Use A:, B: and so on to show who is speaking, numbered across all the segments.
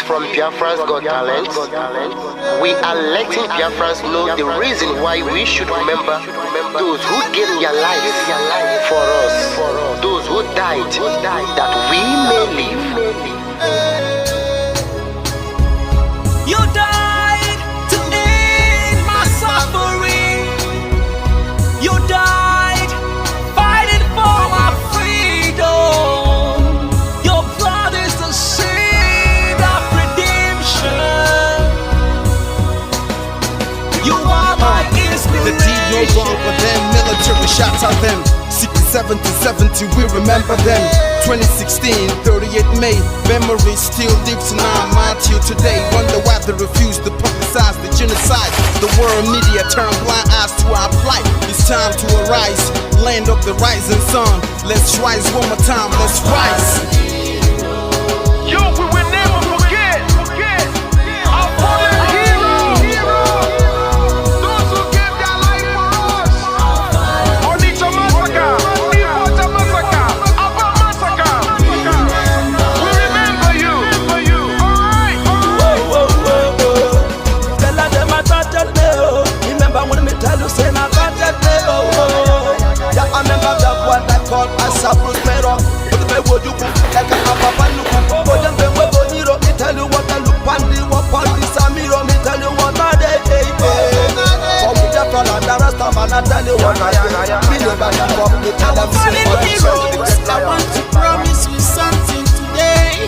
A: is from Biafra's Got Talent. We are letting Biafrans know the reason why we should remember those who gave their lives for us, those who died that we may live.
B: You died to end my suffering. You died fighting for my freedom. Your blood is the seed of redemption. You are my inspiration.
C: The deed no wrong for them, military shots at them. 67 to 70, we remember them. 2016, 38 May, memories still lives in our mind till today. Wonder why they refuse to publicize the genocide. The world media turn blind eyes to our plight. It's time to arise, land of the rising sun. Let's rise one more time, let's rise.
D: Yo, we will never forget our fallen heroes, those who gave their life for us. Onitsha massacre, Iwata massacre, Aba massacre. We remember you. Alright.
B: Tell them I got that day. Remember when me tell you say I got that day. Yeah, I remember that what I call as a prospero. But the way you put like a papa look. But them they were bonito. Me tell you what I look pandi, what pandi samiro. Me tell you what I day. For me the plan and the rest of man I tell you what I do. Me never give up. Me tell them say
E: I want to promise you something today.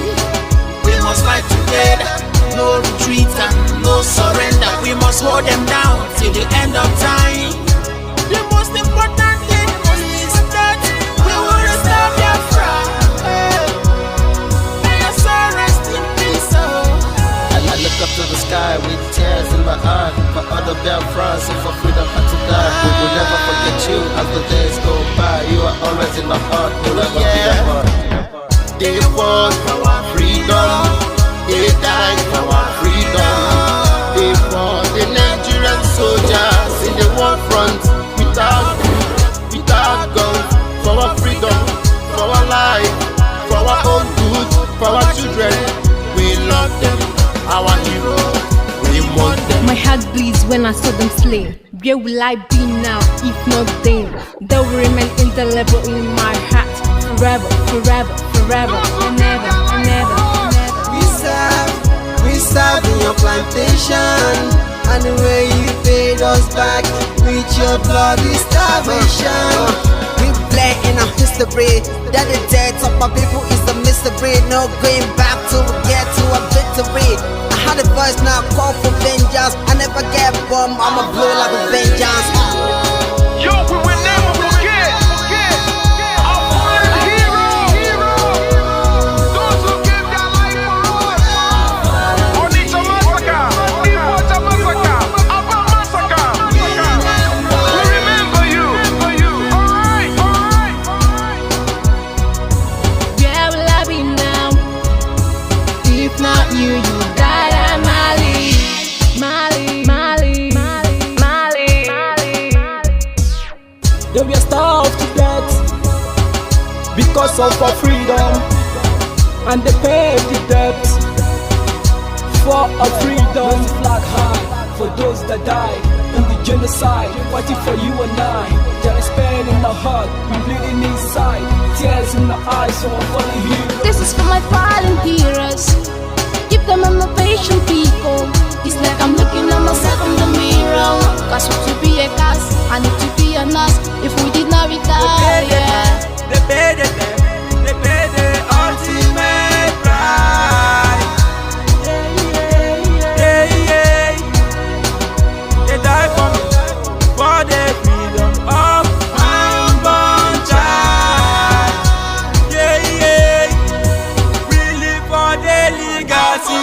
E: We must fight together, no retreat and no surrender. We must hold them down till the end of time. The most important thing is that we will restore Biafra. May your soul rest in peace.
C: I look up to the sky with tears in my eye. For other Biafrans and for freedom had to die. We will never forget you as the days go by. You are always in my heart, forever be apart.
E: They fought for our freedom. They died for our freedom. They fought the Nigerian soldiers in the war front without guns. For our freedom, for our life, for our own good, for our children. We love them, our heroes. We want them.
F: My heart bleeds when I saw them slain. Where will I be now, if not then? They will remain indelible in my heart. Forever, forever, forever, and ever, and ever, and ever.
G: We serve in your plantation, and the way you paid us back with your bloody starvation. We play in our history that the death of our people is a mystery. No going back to get to a victory. I had a voice now call for vengeance. I never get bomb, I'ma blow like a vengeance.
D: Yo, we will never forget our fallen heroes, those who gave their life for us. Onitsha massacre, Iwata massacre, Aba massacre. We remember you. Alright.
F: Where will I be now? If not you, you died at Mali.
B: They were starved to death because of our freedom, and they paid the debt for our freedom. Flag high for those that died in the genocide, fighting for you and I. There is pain in our heart, we bleeding inside, tears in our eyes, so I'm falling here.
H: This is for my fallen heroes. Give them a motivation, people. It's like I'm looking at myself in the mirror. Cause to be a cast, I need to be a nurse. If we did not retire,
B: They paid the ultimate price. They died for the freedom of unborn child. We live for the legacy.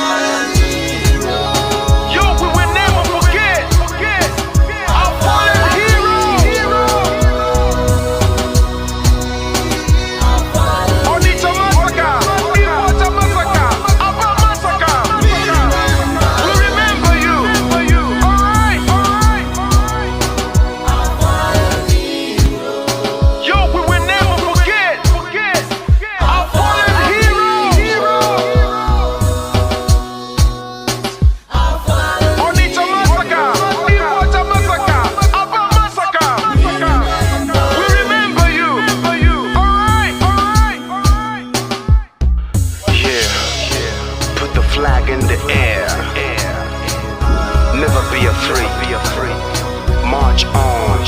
I: march on,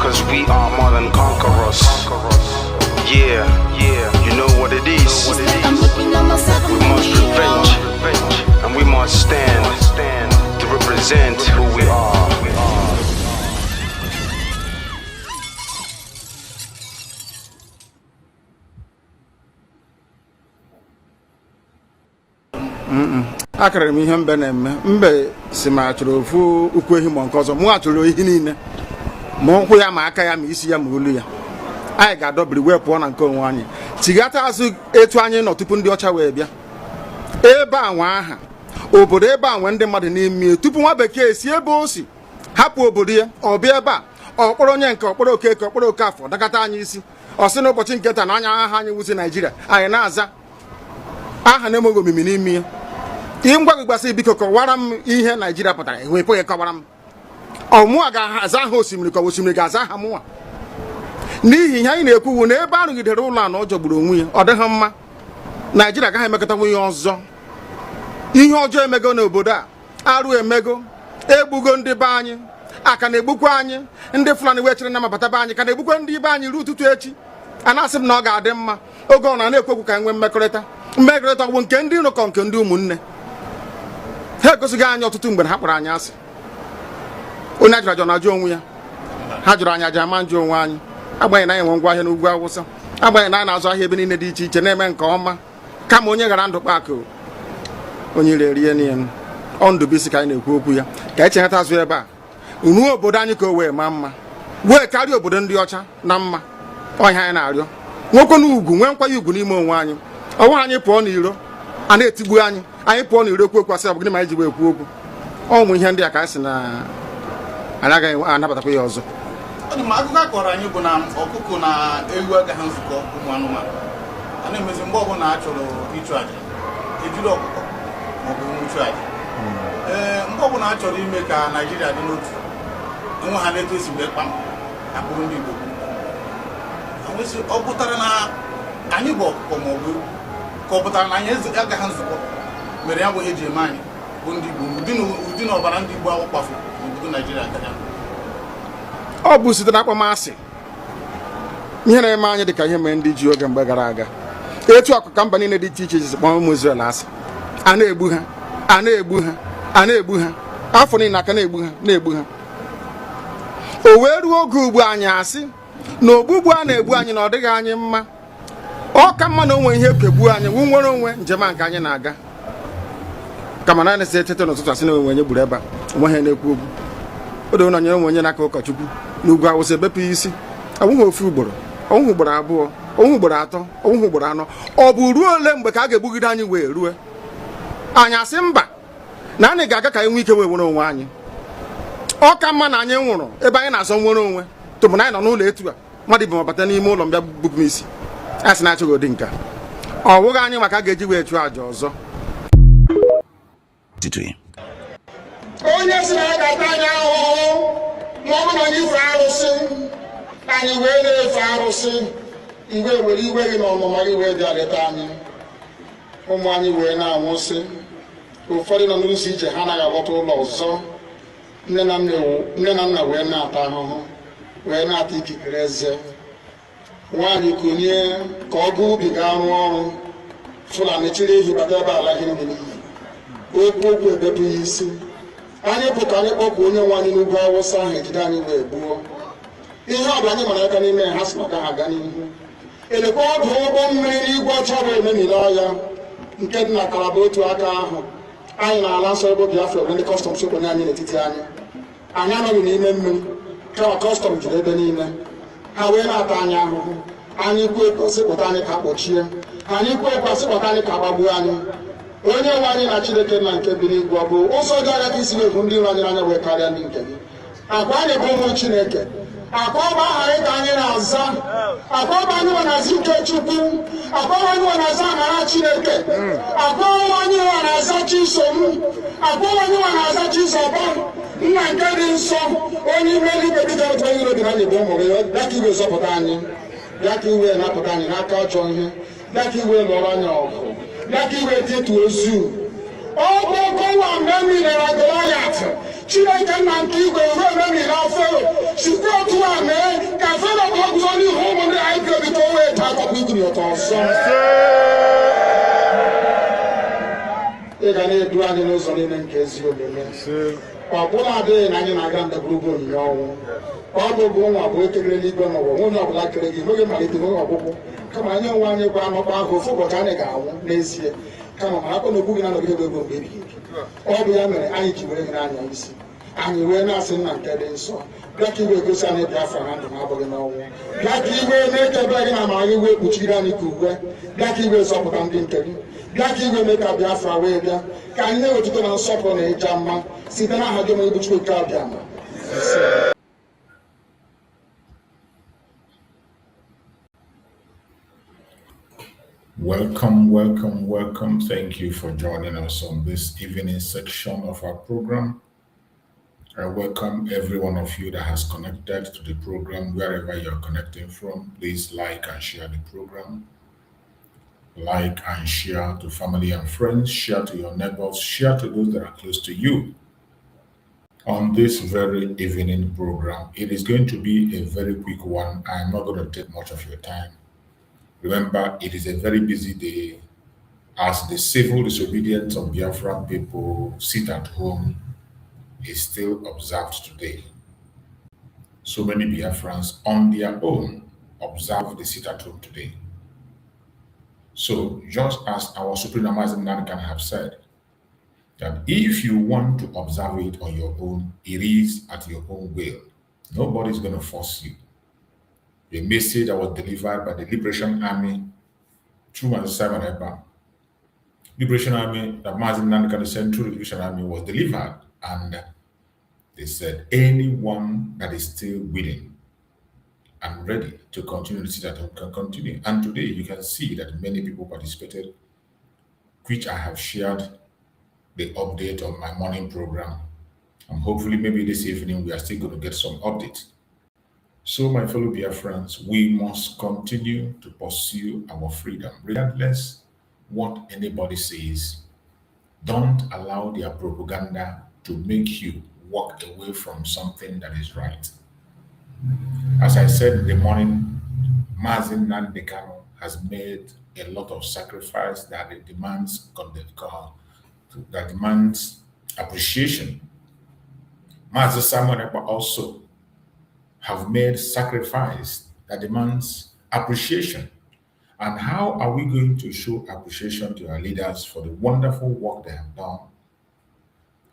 I: cause we are more than conquerors. Yeah, you know what it is.
H: I'm looking at myself
I: We
H: in the
I: must
H: mirror.
I: revenge, and we must stand to represent who we are.
C: Akara m ihe mbe na-eme mbe si ma achọrọ ofu ukwu ehi ma nke ọzọ mụ achọrọ ihe niile ma ụkwụ ya ma aka ya ma isi ya ma olu ya anyị ga-adọbiri wee pụọ na nke onwe anyị tigata azụ etu anyị nọ tupu ndị ọcha wee bịa ebe a nwa aha obodo ebe a nwe ndị mmadụ n'ime tupu nwa bekee si ebe o si hapụ obodo ya ọ bịa ebe a ọkpọrọ onye nke ọkpọrọ okeke ọkpọrọ okafọ dakata anyị isi ọ sị n'ụbọchị nke taa na anya aha anyị wuzi Naijiria anyị na-aza aha na-enweghị omimi n'ime ya ihe ngwa gị gbasị biko kọwara m ihe Naijiria pụtara enwepụghị kọwara m ọmụa ga-aza aha osimiri ka osimiri ga-aza aha mụnwa n'ihi ihe anyị na-ekwuwu na ebe a rụgidere ụlọ a na ọ jọgburu onwe ya ọ dịghị mma Naijiria agaghị emekọtanwu ihe ọzọ ihe ọjọọ emego n'obodo a arụ emego egbugo ndị be anyị aka na-egbukwa anyị ndị Fulani wee chere na mabata be anyị ka na-egbukwa ndị be anyị ruo ụtụtụ echi a na-asị m na ọ ga-adị mma oge ọ na-ekwekwu ka nwee mmekọrịta bụ nke ndị nụkọ nke ndị ụmụnne ha egosighị anyị ọtụtụ mgbe ha kpọrọ anyị asị onye ajụrụ ajụ na-ajụ onwe ya ha jụrụ anyị aja ama njụ onwe anyị agbanyeghị na anyị nwe ngwa ahịa n'ugwu Awụsa agbanyeghị na anyị na-azụ ahịa ebe niile dị iche iche na-eme nke ọma kama onye gara ndụ kpakụ onye rie niile ọ Ndụbụisi ka anyị na-ekwu okwu ya ka echehata azụ ebe a ruo obodo anyị ka o wee maa mma wee karịa obodo ndị ọcha na mma ọhịa anyị na-arịọ nwekwe na ugwu nwee nkwanye ugwu n'ime onwe anyị ọnwa anyị pụọ n'iro a na-etigbu anyị pụọ n'iro okwu okwu asị ọ bụ gịnị ma anyị ji wee ekwu okwu ọnwụ ihe ndị a ka anyị sị na anyị agaghị anabatakwa ya ọzọ
J: akụkọ a kọrọ anyị bụ na ọkụkọ na ewu agaghị nzukọ ụmụ anụmanụ a na-emezi mgbe ọbụla a chọrọ ịchụ aja ejiri ọkụkọ maọbụ nwụchụ aja mgbe ọbụla a chọrọ ime ka Naijiria dị n'otu enwe ha na-eto esi wee kpam akpụrụ ndị Igbo ọ pụtara na anyị bụ ọkụkọ maọbụ ka ọ pụtara na anyị agaghị nzukọ mere ya bụ eji eme anyị bụ ndị Igbo ụdị na ọbara ndị Igbo ahụ kpafu n'obodo Naijiria agaghị
C: ọ bụ site na akpọmasị ihe na-eme anyị dị ka ihe mere ndị ji oge mgbe gara aga etu akụ ka mba niile dị iche iche ji kpọọ ụmụ Izrel asị a na-egbu ha a na-egbu ha afọ niile aka na-egbu ha o wee ruo oge ugbu anyị asị na ogbugbu a na-egbu anyị na ọ dịghị anyị mma ọ ka mma na onwe ihe kegbuo anyị wu nwere onwe njem a nke anyị na-aga kama na na-esi etete n'ụtụtụ asị na onwe onye gburu ebe a onwe ha na-ekwu okwu o doo na onye onwe onye n'aka ụkọchukwu n'ugwu Awụsa ebepụ isi ọnwụghị ofu ugboro ọnwụghị ugboro abụọ ọnwụghị ugboro atọ ọnwụghị ugboro anọ ọ bụ ruo ole mgbe ka a ga-egbugide anyị wee rue anyị asị mba na anyị ga-aga ka anyị nwee ike wee nwere onwe anyị ọ ka mma na anyị nwụrụ ebe anyị na-azọ nwere onwe tụbụ na anyị nọ n'ụlọ etu a mmadụ ibe mabata n'ime ụlọ mbịa bupụ m isi a sị na-achọghị ụdị nka ọ bụghị anyị maka a ga-eji wee chụọ àjà ọzọ
E: onye si na ya ga-ata anyị ahụhụ ma ọ bụ na anyị fe arụsị anyị wee na-efe arụsị mgbe were iwe gị na ọmụma gị wee bịa leta anyị ụmụ anyị wee na-anwụsị ụfọdụ nọ n'ụzọ ije ha anaghị alọta ụlọ ọzọ nne na nna wee na-ata ahụhụ wee na-ata ikikere eze nwaanyị konye ka ọ gaa ubi gaa rụọ ọrụ Fulani chiri ehi bata ebe ala ihe niile n'iyi okwu ebepụ ya isi anyị bụ ka anyị kpọpụ onye nwe anyị n'ugwu Awụsa ahụ ejide anyị wee gbuo ihe ọ bụ anyị mara aka n'ime ha si maka ha aga n'ihu elekwa ọdụ ụgbọ mmiri n'igwe ọcha bụ ememiri ọya nke dị na Kalaba otu aka ahụ anyị na-ala nsọ ebe Biafra bụ ndị kọstọm sokwenye anyị n'etiti anyị anọghị n'ime mmiri kama kọstọm jiri ebe niile ha wee na-ata anyị ahụhụ anyị kwuo sịpụta anyị ka kpọchie anyị kwuo sịpụta anyị ka gbagbuo anyị onye nwe anyị na Chineke na nke bi n'igwe ọ bụ ụzọ dị anya ka isi na-ebu ndị iro anyị n'anya wee karịa ndị nke gị akwa anyị bụ ụmụ Chineke akwa ọba aha anyị ka anyị na-aza akwa ọba anyị nwe na-aza ike Chukwu akwa ọba anyị nwe na-aza amara Chineke akwa ọba anyị nwe na-aza Chisom akwa ọba anyị nwe na-aza Chizọba nna nke dị nsọ onye ime eluigwe dịka otu onye iro dị na anyị bụ ụmụ gị bịa ka iwe zọpụta anyị bịa ka iwe napụta anyị n'aka ọjọọ ihe bịa ka iwe lụọrọ anyị ọgụ bịa ka iwe dịtụ ozu ọ bụ ọkọwa mgbe mmiri na Goliath Chineke
K: nke nna nke igwe ruo ememiri afero sikwa otu a mee ka fero ka ọ guzo n'ihu ụmụ ndị anyị ga-ebite onwe eji akọpụ igiri ọtọ ọsọ ị ga na-edu anyị n'ụzọ niile nke ezi omume ọ bụla adịghị na anyị na-aga ndagwurugwu onyinye ọnwụ ọ bụ bụ nwa bụ ekele n'igwe n'ụwa onye ọbụla kere gị n'oge malite n'oge ọgwụgwụ kama anyị onwe anyị gwa anọkwa ahụ ofu ụbọchị anyị ga-anwụ n'ezie kama ma akpọ na okwu gị na-anọgide ego mgbe ebighị ebi ọ bụ ya mere anyị ji were gị n'anya isi anyị wee na-asị nna nke dị nsọ bịa ka iwe egosi anyị Biafra na ndụ na-abụghị n'ọnwụ bịa ka iwe na-ekebe gị na amara gị wee kpuchiri anyị ka uwe bịa ka iwe zọpụta ndị nke gị bịa ka iwe mee ka Biafra wee bịa ka anyị na-ewetụta na nsọpụrụ na ịja mma site n'aha gị onye bụ Chukwu nke abịa ma
L: Welcome, welcome, welcome. Thank you for joining us on this evening section of our program. I welcome every one of you that has connected to the program, wherever you're connecting from. Please like and share the program. Like and share to family and friends, share to your neighbors, share to those that are close to you. On this very evening program, it is going to be a very quick one. I'm not going to take much of your time. Remember, it is a very busy day as the civil disobedience of Biafran people sit at home is still observed today. So many Biafrans on their own observe the sit at home today. So just as our Supreme Amazing can have said, that if you want to observe it on your own, it is at your own will. Nobody's going to force you. A message that was delivered by the Liberation Army through Master Simon Ekpa. Liberation Army, that Mazin Nankan sent through the Liberation Army was delivered, and they said anyone that is still willing and ready to continue to see that can continue. And today you can see that many people participated, which I have shared the update on my morning program. And hopefully maybe this evening we are still going to get some updates. So, my fellow Biafrans, we must continue to pursue our freedom, regardless what anybody says. Don't allow their propaganda to make you walk away from something that is right. As I said in the morning, Mazin Nandekano has made a lot of sacrifice that it demands appreciation. Mazin Simon Ekpa also have made sacrifice that demands appreciation. And how are we going to show appreciation to our leaders for the wonderful work they have done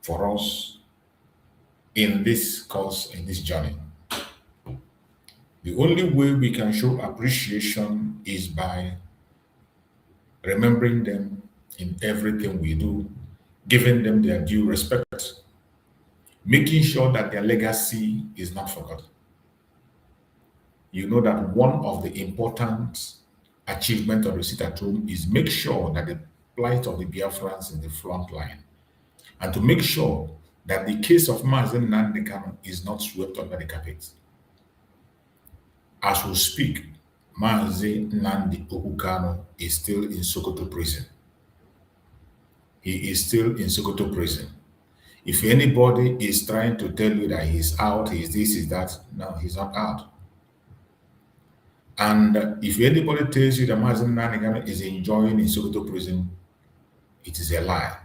L: for us in this course, in this journey? The only way we can show appreciation is by remembering them in everything we do, giving them their due respect, making sure that their legacy is not forgotten. You know that one of the important achievements of the sit at home is make sure that the plight of the Biafrans in the front line, and to make sure that the case of Mazen Nandekano is not swept under the carpet. As we speak, Mazen Nandi Okukano is still in Sokoto prison. He is still in Sokoto prison. If anybody is trying to tell you that he's out, he's this, he's that, no, he's not out. And if anybody tells you that Mazen Nandekano is enjoying in Sokoto prison, it is a lie.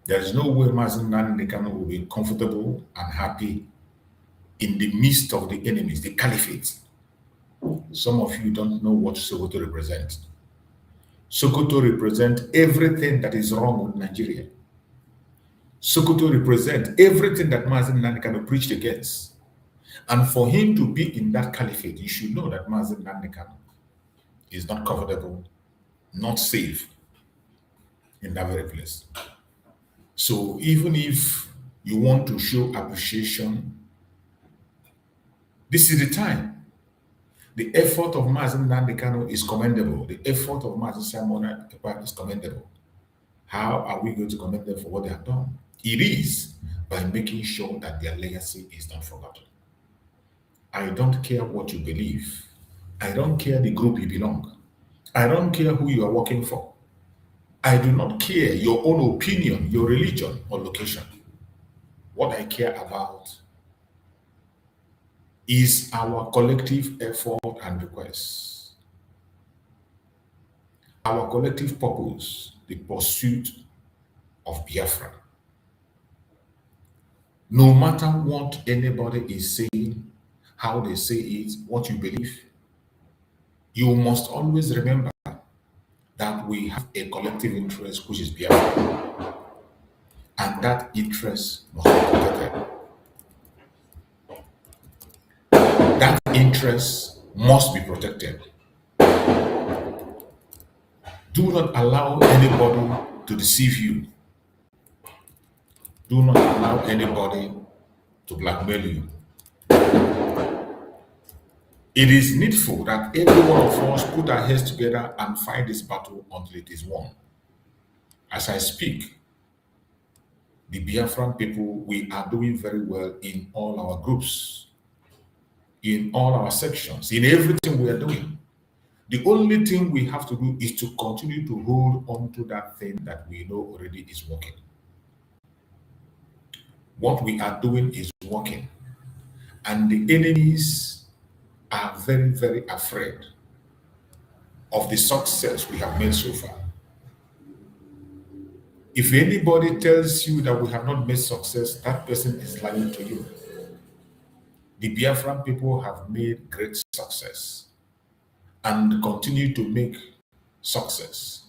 L: There is no way Mazen Nandekano will be comfortable and happy in the midst of the enemies, the caliphate. Some of you don't know what Sokoto represents. Sokoto represents everything that is wrong with Nigeria. Sokoto represents everything that Mazen Nandekano preached against. And for him to be in that caliphate, you should know that Mazen Nandekano is not comfortable, not safe in that very place. So even if you want to show appreciation, this is the time. The effort of Mazen Nandekano is commendable. The effort of Mazen Simon Ekpa is commendable. How are we going to commend them for what they have done? It is by making sure that their legacy is not forgotten. I don't care what you believe. I don't care the group you belong. I don't care who you are working for. I do not care your own opinion, your religion, or location. What I care about is our collective effort and request, our collective purpose, the pursuit of Biafra. No matter what anybody is saying, how they say it, what you believe, you must always remember that we have a collective interest, which is Biafra, and that interest must be protected. That interest must be protected. Do not allow anybody to deceive you. Do not allow anybody to blackmail you. It is needful that every one of us put our heads together and fight this battle until it is won. As I speak, the Biafran people, we are doing very well in all our groups, in all our sections, in everything we are doing. The only thing we have to do is to continue to hold on to that thing that we know already is working. What we are doing is working, and the enemies are very, very afraid of the success we have made so far. If anybody tells you that we have not made success, that person is lying to you. The Biafran people have made great success and continue to make success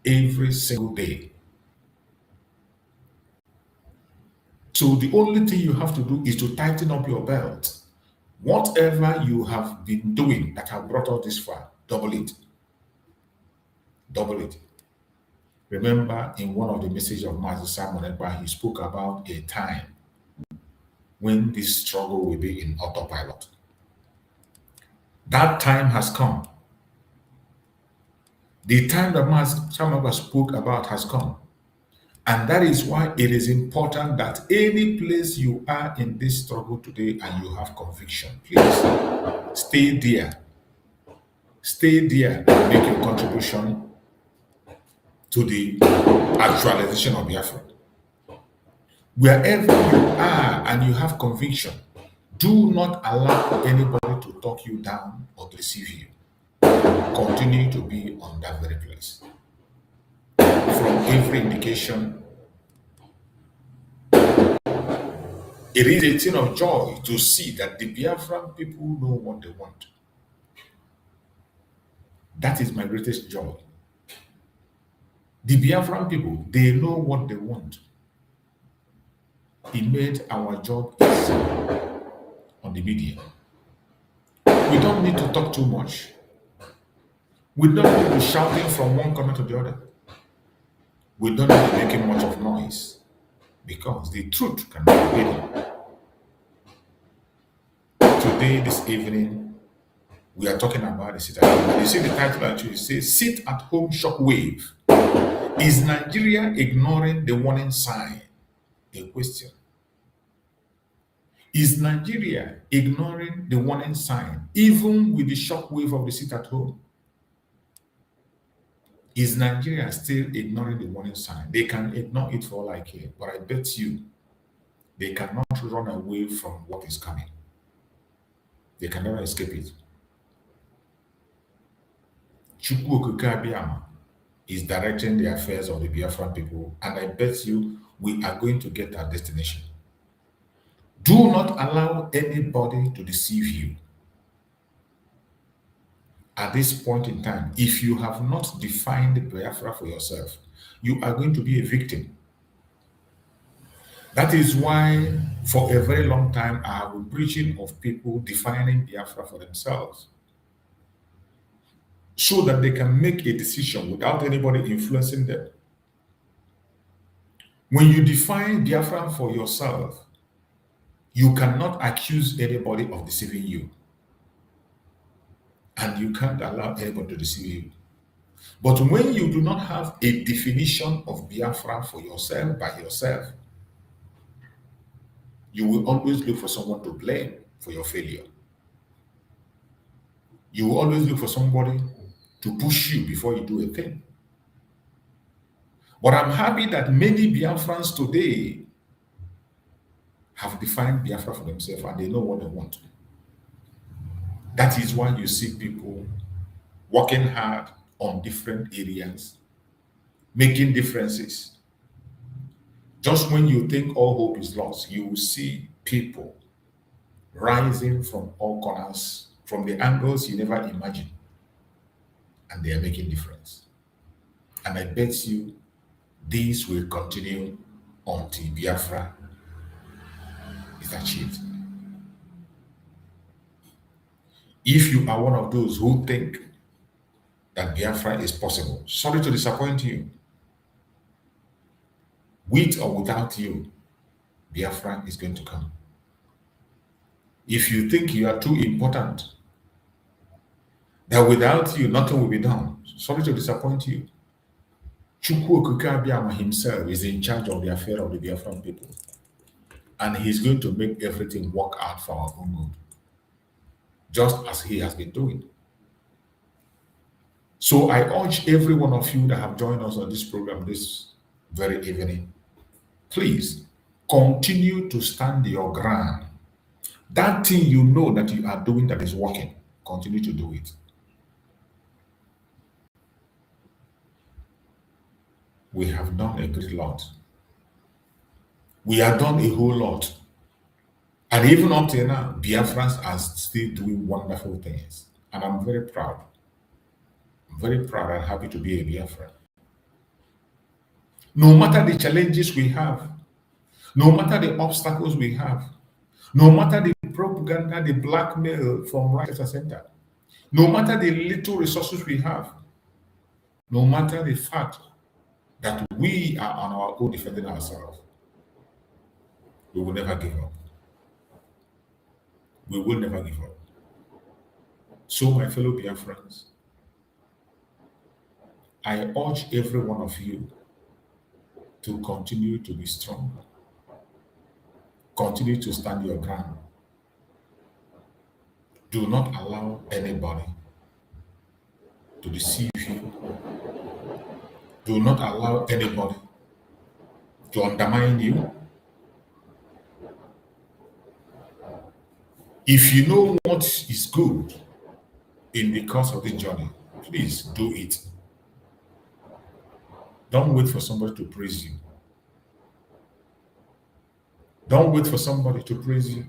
L: every single day. So the only thing you have to do is to tighten up your belt. Whatever you have been doing that have brought us this far, double it. Double it. Remember, in one of the messages of Master Simon Ekpa, he spoke about a time when this struggle will be in autopilot. That time has come. The time that Master Simon Ekpa spoke about has come. And that is why it is important that any place you are in this struggle today and you have conviction, please stay there. Stay there and make your contribution to the actualization of Biafra. Wherever you are and you have conviction, do not allow anybody to talk you down or to deceive you. Continue to be on that very place. From every indication, it is a thing of joy to see that the Biafran people know what they want. That is my greatest joy. The Biafran people, they know what they want. It made our job easy on the media. We don't need to talk too much. We don't need to be shouting from one corner to the other. We don't need to be making much of noise because the truth can be hidden. Today, this evening, we are talking about the sit at home. You see the title that you say, Sit at Home Shockwave. Is Nigeria ignoring the warning sign? A question. Is Nigeria ignoring the warning sign, even with the shockwave of the sit at home? Is Nigeria still ignoring the warning sign? They can ignore it for all I care, but I bet you they cannot run away from what is coming. They can never escape it. Chukwu Okike Abiyama is directing the affairs of the Biafran people, and I bet you we are going to get our destination. Do not allow anybody to deceive you. At this point in time, if you have not defined Biafra for yourself, you are going to be a victim. That is why, for a very long time, I have been preaching of people defining Biafra for themselves, so that they can make a decision without anybody influencing them. When you define Biafra for yourself, you cannot accuse anybody of deceiving you. And you can't allow anybody to deceive you. But when you do not have a definition of Biafra for yourself, by yourself, you will always look for someone to blame for your failure. You will always look for somebody to push you before you do a thing. But I'm happy that many Biafrans today have defined Biafra for themselves and they know what they want. That is why you see people working hard on different areas, making differences. Just when you think all hope is lost, you will see people rising from all corners, from the angles you never imagined, and they are making difference. And I bet you this will continue until Biafra is achieved. If you are one of those who think that Biafra is possible, sorry to disappoint you. With or without you, Biafra is going to come. If you think you are too important, that without you nothing will be done, sorry to disappoint you. Chukwu Okike Abiyama himself is in charge of the affair of the Biafran people. And he's going to make everything work out for our own good, just as he has been doing. So I urge every one of you that have joined us on this program this very evening, please continue to stand your ground. That thing you know that you are doing that is working, continue to do it. We have done a great lot. We have done a whole lot. And even up till now, Biafrans are still doing wonderful things. And I'm very proud. I'm very proud and happy to be a Biafran. No matter the challenges we have, no matter the obstacles we have, no matter the propaganda, the blackmail from right center, no matter the little resources we have, no matter the fact that we are on our own defending ourselves, we will never give up. We will never give up. So, my fellow Biafrans, I urge every one of you to continue to be strong. Continue to stand your ground. Do not allow anybody to deceive you. Do not allow anybody to undermine you. If you know what is good in the course of this journey, please do it. Don't wait for somebody to praise you. Don't wait for somebody to praise you.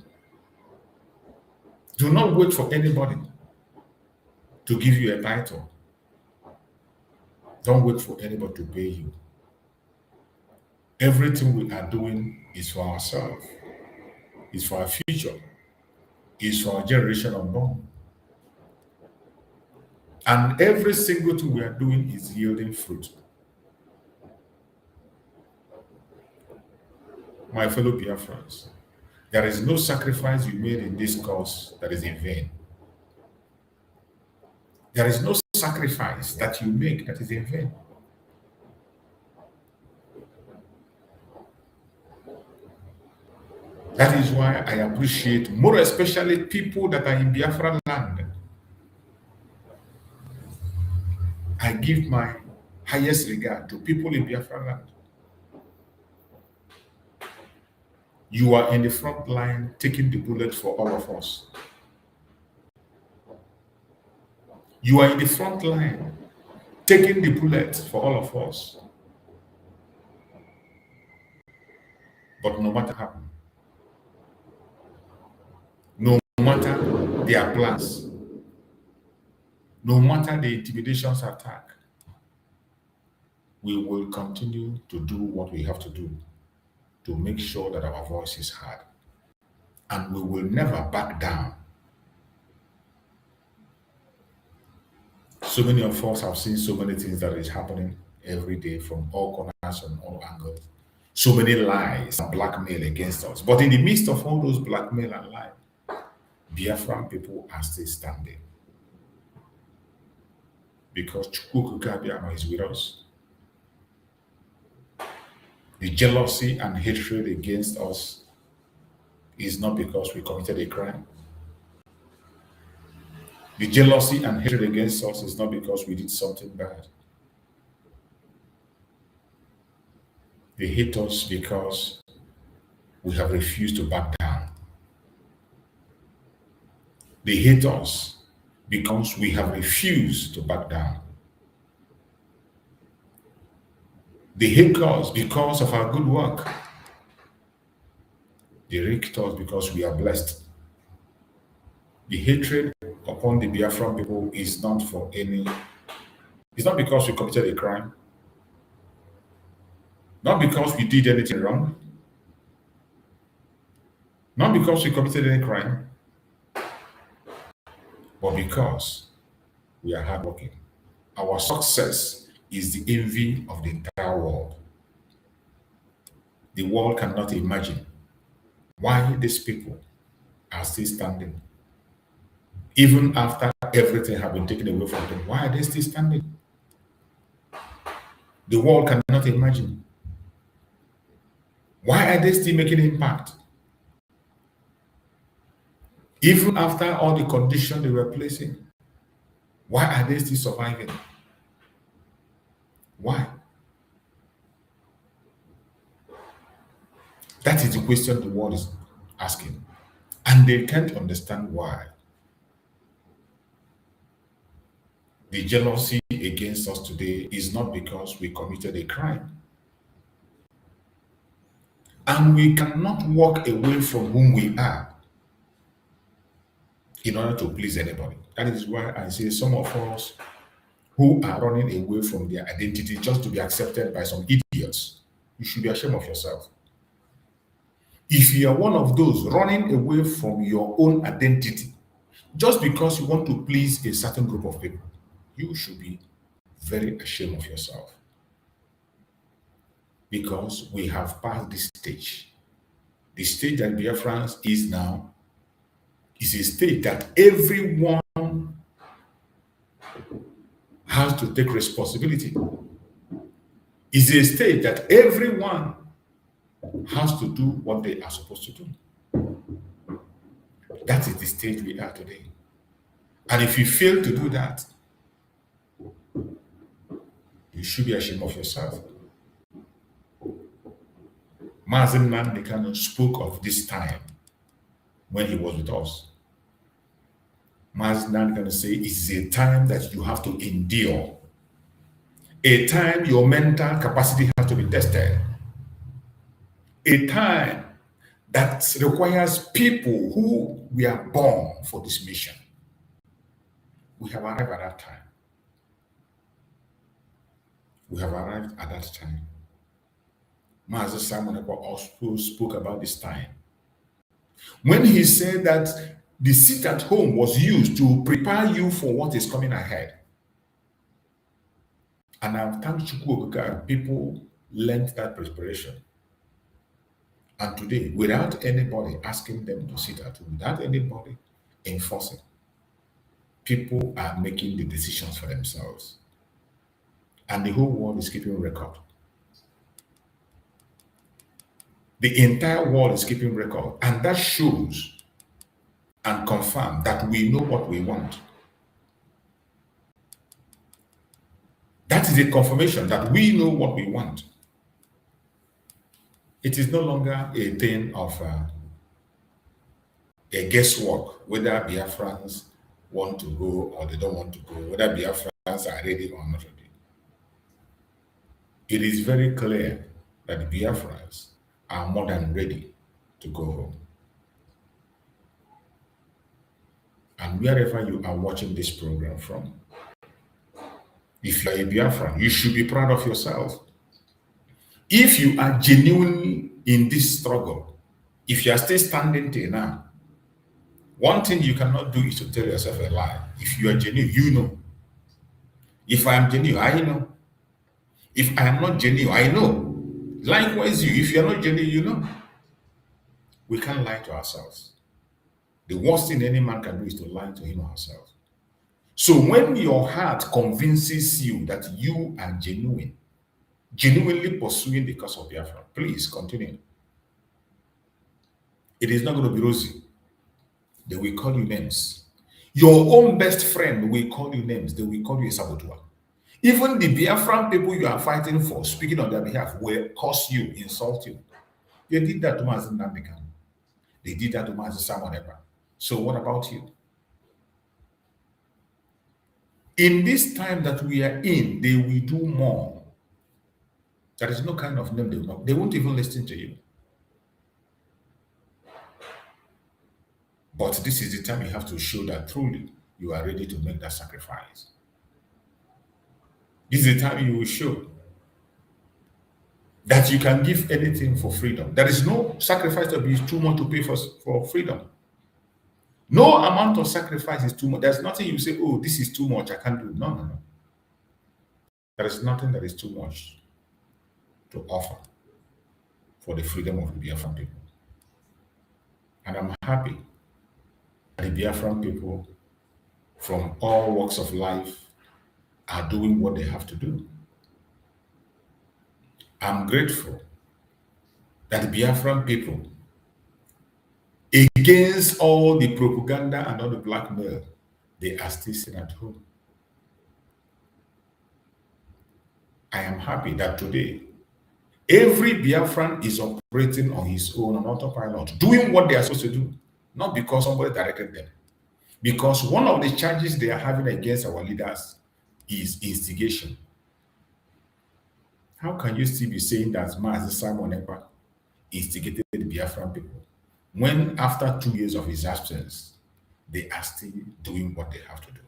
L: Do not wait for anybody to give you a title. Don't wait for anybody to pay you. Everything we are doing is for ourselves, is for our future, is for our generation unborn. And every single thing we are doing is yielding fruit. My fellow Biafrans, there is no sacrifice you made in this cause that is in vain. There is no sacrifice that you make that is in vain. That is why I appreciate, more especially people that are in Biafra land. I give my highest regard to people in Biafra land. You are in the front line taking the bullet for all of us. You are in the front line taking the bullet for all of us. But no matter how, no matter their plans, no matter the intimidations attack, we will continue to do what we have to do to make sure that our voice is heard. And we will never back down. So many of us have seen so many things that is happening every day from all corners and all angles. So many lies and blackmail against us. But in the midst of all those blackmail and lies, Biafran people are still standing. Because Chukwu Okike Abiyama is with us. The jealousy and hatred against us is not because we committed a crime. The jealousy and hatred against us is not because we did something bad. They hate us because we have refused to back down. They hate us because we have refused to back down. They hate us because of our good work. They hate us because we are blessed. The hatred upon the Biafran people is not for any, it's not because we committed a crime, not because we did anything wrong, not because we committed any crime, but because we are hardworking. Our success is the envy of the entire world. The world cannot imagine why these people are still standing. Even after everything has been taken away from them, why are they still standing? The world cannot imagine. Why are they still making impact? Even after all the conditions they were placing, why are they still surviving? Why? That is the question the world is asking. And they can't understand why. The jealousy against us today is not because we committed a crime. And we cannot walk away from whom we are in order to please anybody. That is why I say some of us who are running away from their identity just to be accepted by some idiots, you should be ashamed of yourself. If you are one of those running away from your own identity just because you want to please a certain group of people, you should be very ashamed of yourself. Because we have passed this stage. The stage that Biafrans is now is a stage that everyone has to take responsibility. It's a stage that everyone has to do what they are supposed to do. That is the stage we are today. And if you fail to do that, you should be ashamed of yourself. Mazen Nnamdi spoke of this time when he was with us. Mazen Nnamdi say it's a time that you have to endure. A time your mental capacity has to be tested. A time that requires people who were born for this mission. We have arrived at that time. We have arrived at that time. Master Simon also spoke about this time. When he said that the seat at home was used to prepare you for what is coming ahead. And I've thanked SHOCKWAVE, people learned that preparation. And today, without anybody asking them to sit at home, without anybody enforcing, people are making the decisions for themselves. And the whole world is keeping record. The entire world is keeping record. And that shows and confirms that we know what we want. That is a confirmation that we know what we want. It is no longer a thing of a guesswork, whether Biafrans want to go or they don't want to go, whether Biafrans are ready or not ready. It is very clear that the Biafrans are more than ready to go home. And wherever you are watching this program from, if you are a Biafran, you should be proud of yourself. If you are genuinely in this struggle, if you are still standing till now, one thing you cannot do is to tell yourself a lie. If you are genuine, you know. If I am genuine, I know. If I am not genuine, I know. Likewise, you, if you are not genuine, you know. We can't lie to ourselves. The worst thing any man can do is to lie to him or herself. So when your heart convinces you that you are genuine, genuinely pursuing the cause of Biafra, please continue. It is not going to be rosy. They will call you names. Your own best friend will call you names. They will call you a saboteur. Even the Biafran people you are fighting for, speaking on their behalf, will curse you, insult you. They did that to Mazen Nandekan. They did that to Mazen Simon Ekpa. So what about you? In this time that we are in, they will do more. There is no kind of name they will not. They won't even listen to you. But this is the time you have to show that truly you are ready to make that sacrifice. This is the time you will show that you can give anything for freedom. There is no sacrifice that is too much to pay for freedom. No amount of sacrifice is too much. There's nothing you say, oh, this is too much, I can't do it. No, no, no. There is nothing that is too much to offer for the freedom of the Biafran people. And I'm happy that the Biafran people from all walks of life are doing what they have to do. I'm grateful that the Biafran people, against all the propaganda and all the blackmail, they are still sitting at home. I am happy that today, every Biafran is operating on his own, on autopilot, doing what they are supposed to do, not because somebody directed them. Because one of the charges they are having against our leaders is instigation. How can you still be saying that Mazi Simon Ekpa instigated the Biafran people when after 2 years of his absence, they are still doing what they have to do?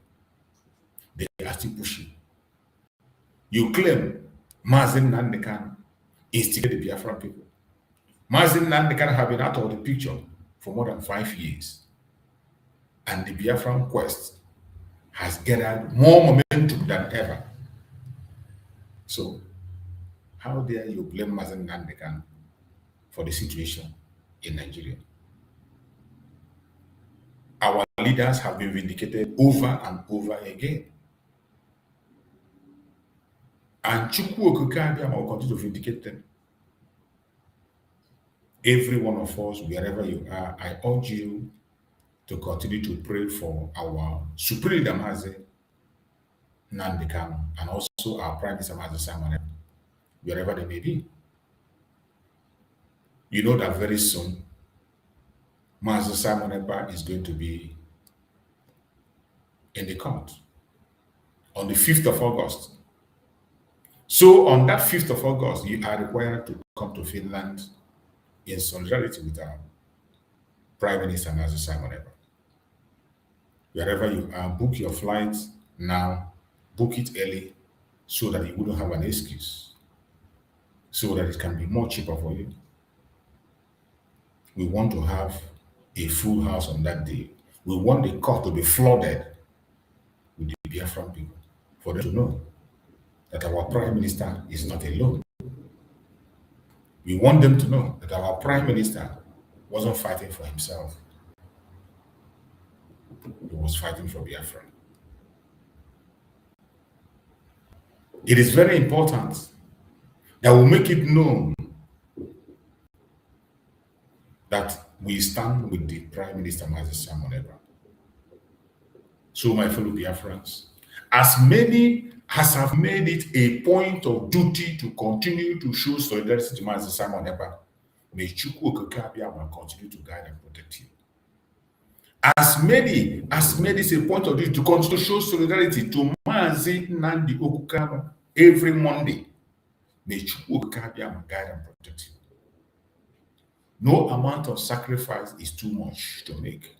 L: They are still pushing. You claim Mazen Nandekan instigated the Biafran people. Mazen Nandekan have been out of the picture for more than 5 years. And the Biafran quest has gathered more momentum than ever. So, how dare you blame Mazen Nandekan for the situation in Nigeria? Our leaders have been vindicated over and over again. And Chukwu Okukabiyama will continue to vindicate them. Every one of us, wherever you are, I urge you to continue to pray for our Supreme Leader Mazi Nandekan and also our Prime Minister Mazi Simon, wherever they may be. You know that very soon, Mazi Simon Ekpa is going to be in the court on the 5th of August. So on that 5th of August, you are required to come to Finland in solidarity with our Prime Minister Mazi Simon Ekpa. Wherever you are, book your flights now, book it early so that you wouldn't have an excuse, so that it can be more cheaper for you. We want to have a full house on that day. We want the court to be flooded with the Biafran people for them to know that our Prime Minister is not alone. We want them to know that our Prime Minister wasn't fighting for himself. He was fighting for Biafra. It is very important that we make it known that we stand with the Prime Minister Mazi Simon Ekpa. So, my fellow Biafrans, as many as have made it a point of duty to continue to show solidarity to Mazi Simon Ekpa, may Chukwu Okukabiyama continue to guide and protect you. As many as made it a point of duty to continue to show solidarity to Mazi Nnamdi Okukano every Monday, may Chukwu Okukabiyama guide and protect you. No amount of sacrifice is too much to make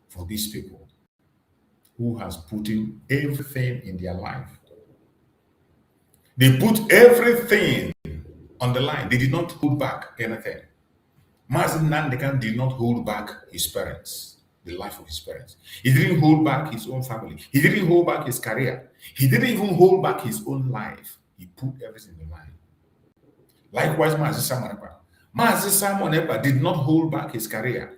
L: for these people who has put in everything in their life. They put everything on the line. They did not hold back anything. Mazi Nandekan did not hold back his parents, the life of his parents. He didn't hold back his own family. He didn't hold back his career. He didn't even hold back his own life. He put everything in the line. Likewise, Mazi Simon Ekpa. Mazi Simon Ekpa did not hold back his career.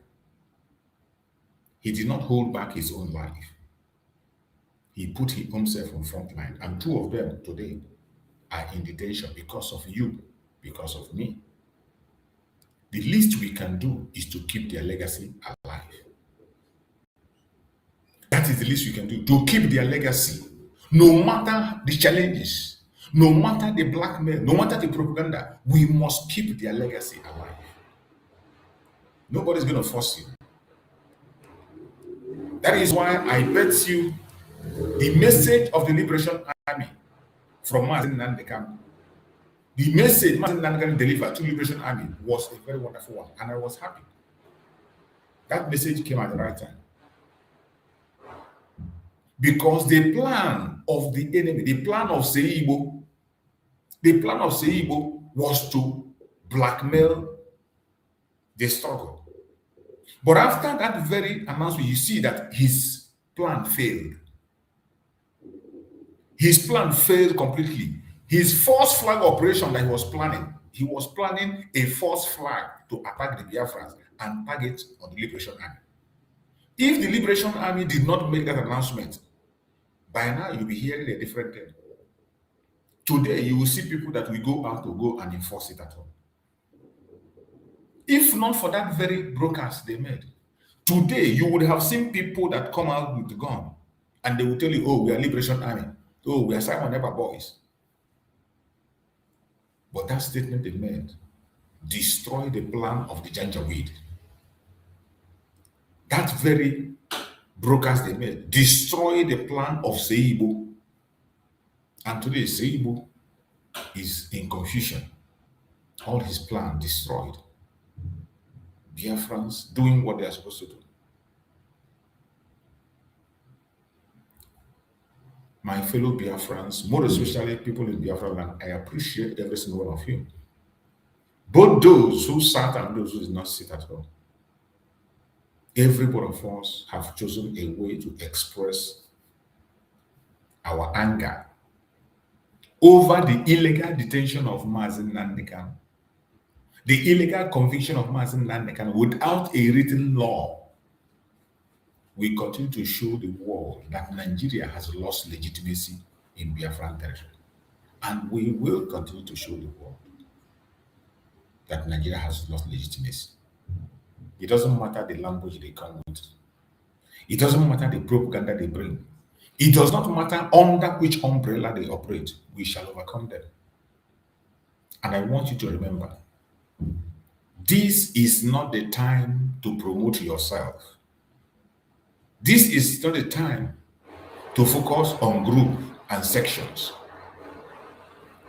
L: He did not hold back his own life. He put himself on front line. And two of them today are in detention because of you, because of me. The least we can do is to keep their legacy alive. That is the least we can do, to keep their legacy. No matter the challenges, no matter the blackmail, no matter the propaganda, we must keep their legacy alive. Nobody's going to force you. That is why I bet you the message of the Liberation Army from Mazen Nandekam, the message Mazen Nandekam delivered to Liberation Army was a very wonderful one, and I was happy. That message came at the right time. Because the plan of the enemy, the plan of Seibo was to blackmail the struggle. But after that very announcement, you see that his plan failed. His plan failed completely. His false flag operation that he was planning a false flag to attack the Biafrans and target on the Liberation Army. If the Liberation Army did not make that announcement, by now you'll be hearing a different thing. Today, you will see people that will go out to go and enforce it at all. If not for that very broadcast they made, today you would have seen people that come out with the gun and they will tell you, oh, we are Liberation Army. Oh, we are Simon Eber boys. But that statement they made destroyed the plan of the Janjaweed. That very broadcast they made destroyed the plan of Seibo. And today, Seibo is in confusion. All his plan destroyed. Biafrans doing what they are supposed to do. My fellow Biafrans, more especially people in Biafra land, I appreciate every single one of you. Both those who sat and those who did not sit at all. Every one of us have chosen a way to express our anger over the illegal detention of Mazen Nandekam, the illegal conviction of Mazen Nandekam without a written law. We continue to show the world that Nigeria has lost legitimacy in Biafran territory. And we will continue to show the world that Nigeria has lost legitimacy. It doesn't matter the language they come with. It doesn't matter the propaganda they bring. It does not matter under which umbrella they operate. We shall overcome them. And I want you to remember, this is not the time to promote yourself. This is not the time to focus on group and sections.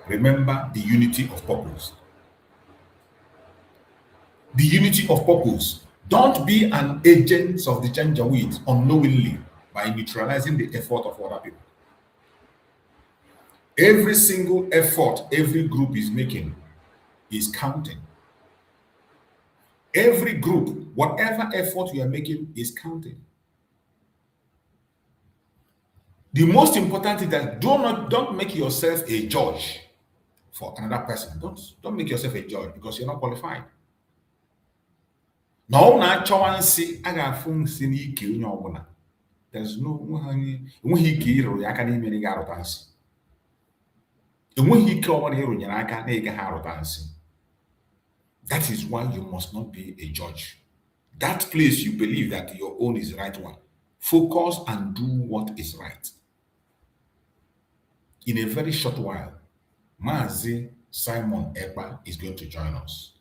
L: Remember the unity of purpose. The unity of purpose. Don't be an agent of the Janjaweed unknowingly by neutralizing the effort of other people. Every single effort every group is making is counting. Every group, whatever effort you are making is counting. The most important is that don't make yourself a judge for another person. Don't make yourself a judge because you're not qualified. No, there's no that is why you must not be a judge. That place you believe that your own is the right one. Focus and do what is right. In a very short while, Mazi Simon Ekpa is going to join us.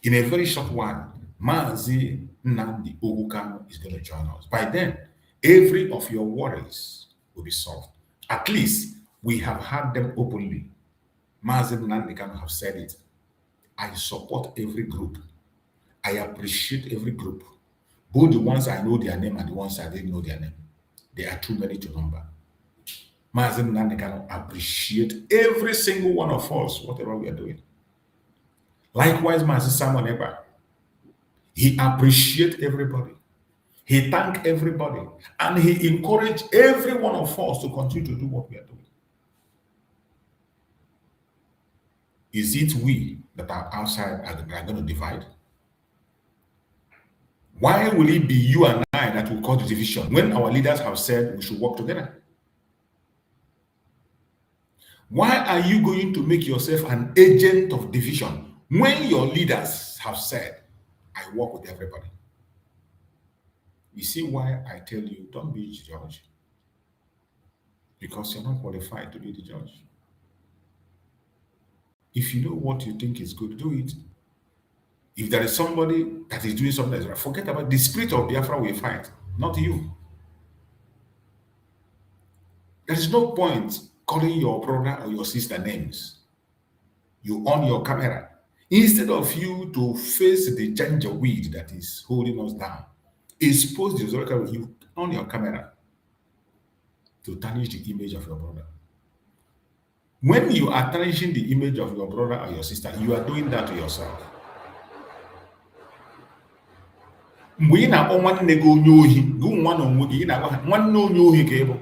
L: In a very short while, Mazi Nnamdi Ogukano is going to join us. By then, every of your worries will be solved. At least we have had them openly. Mazi Nnamdi Kanu have said it. I support every group. I appreciate every group. Both the ones I know their name and the ones I didn't know their name. There are too many to number. Mazi Nnamdi Kanu appreciate every single one of us, whatever we are doing. Likewise, Mazi Simon Ekpa, he appreciates everybody. He thanks everybody. And he encouraged every one of us to continue to do what we are doing. Is it we that are outside and are going to divide? Why will it be you and I that will cause the division when our leaders have said we should work together? Why are you going to make yourself an agent of division when your leaders have said, I work with everybody? You see why I tell you, don't be the judge. Because you're not qualified to be the judge. If you know what you think is good, do it. If there is somebody that is doing something that's right, forget about the spirit of Biafra will fight, not you. There is no point calling your brother or your sister names. You on your camera. Instead of you to face the ginger weed that is holding us down, expose the historical with you on your camera to tarnish the image of your brother. When you are tarnishing the image of your brother or your sister, you are doing that to yourself. Mgbe ị na-akpọ nwanne gị onye ohi, gị nwa na onwe gị, ị na-agwa ha nwanne onye ohi ka ị bụ.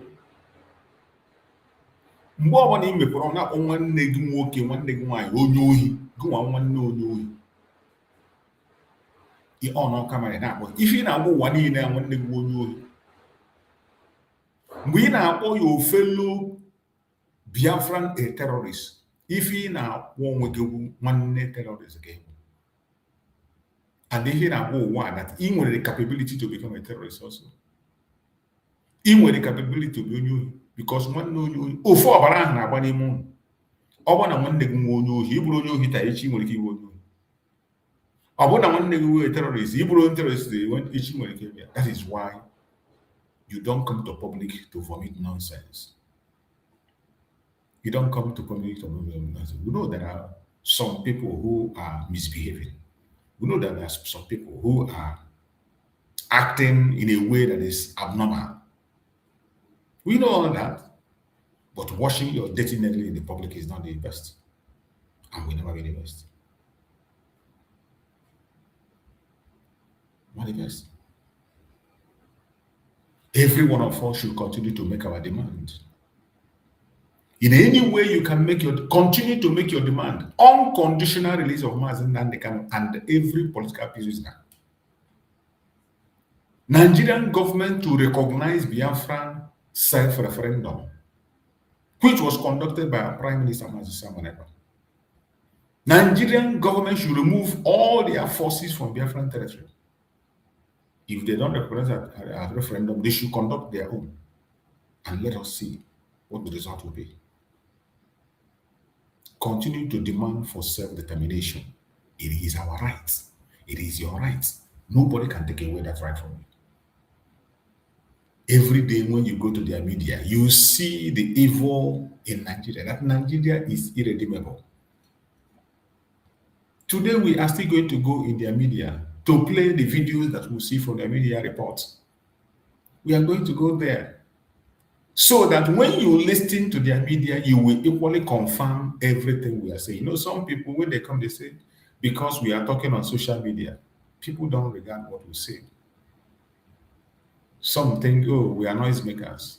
L: Mgbe ọbụla ị mepụrụ ọnụ na-akpọ nwanne gị nwoke, nwanne gị nwaanyị onye ohi, gị nwa nwanne onye ohi. Ị ọnụ kamera na-akpọ ife ị na-agwa ụwa niile ya nwanne gị onye ohi. Mgbe ị na-akpọ your fellow Biafran a terrorist, ife ị na-akpọ onwe gị nwanne terrorist ka ị bụ. And they hear that that he wanted the capability to become a terrorist also. He wanted the capability to be new because one no you oh for Abraham na bani moon. Obana one nigga wonyo, he bro you hit a itching when he won't. Obana one nigga a terrorist, he bro terrorist, they went itching when he came here. That is why you don't come to public to vomit nonsense. You don't come to public to vomit nonsense. We know there are some people who are misbehaving. We know that there are some people who are acting in a way that is abnormal. We know all that, but washing your dirty needle in the public is not the best, and will never be the best. Not the best. Every one of us should continue to make our demand. In any way you can continue to make your demand. Unconditional release of Mazen Nandekano and every political prisoner. Nigerian government to recognize Biafran self-referendum, which was conducted by Prime Minister Mazi Samoneba. Nigerian government should remove all their forces from Biafran territory. If they don't recognize a referendum, they should conduct their own. And let us see what the result will be. Continue to demand for self-determination. It is our right. It is your right. Nobody can take away that right from you. Every day when you go to their media, you see the evil in Nigeria. That Nigeria is irredeemable. Today we are still going to go in their media to play the videos that we see from their media reports. We are going to go there. So that when you listen to their media, you will equally confirm everything we are saying. You know, some people, when they come, they say, because we are talking on social media, people don't regard what we say. Some think, oh, we are noisemakers.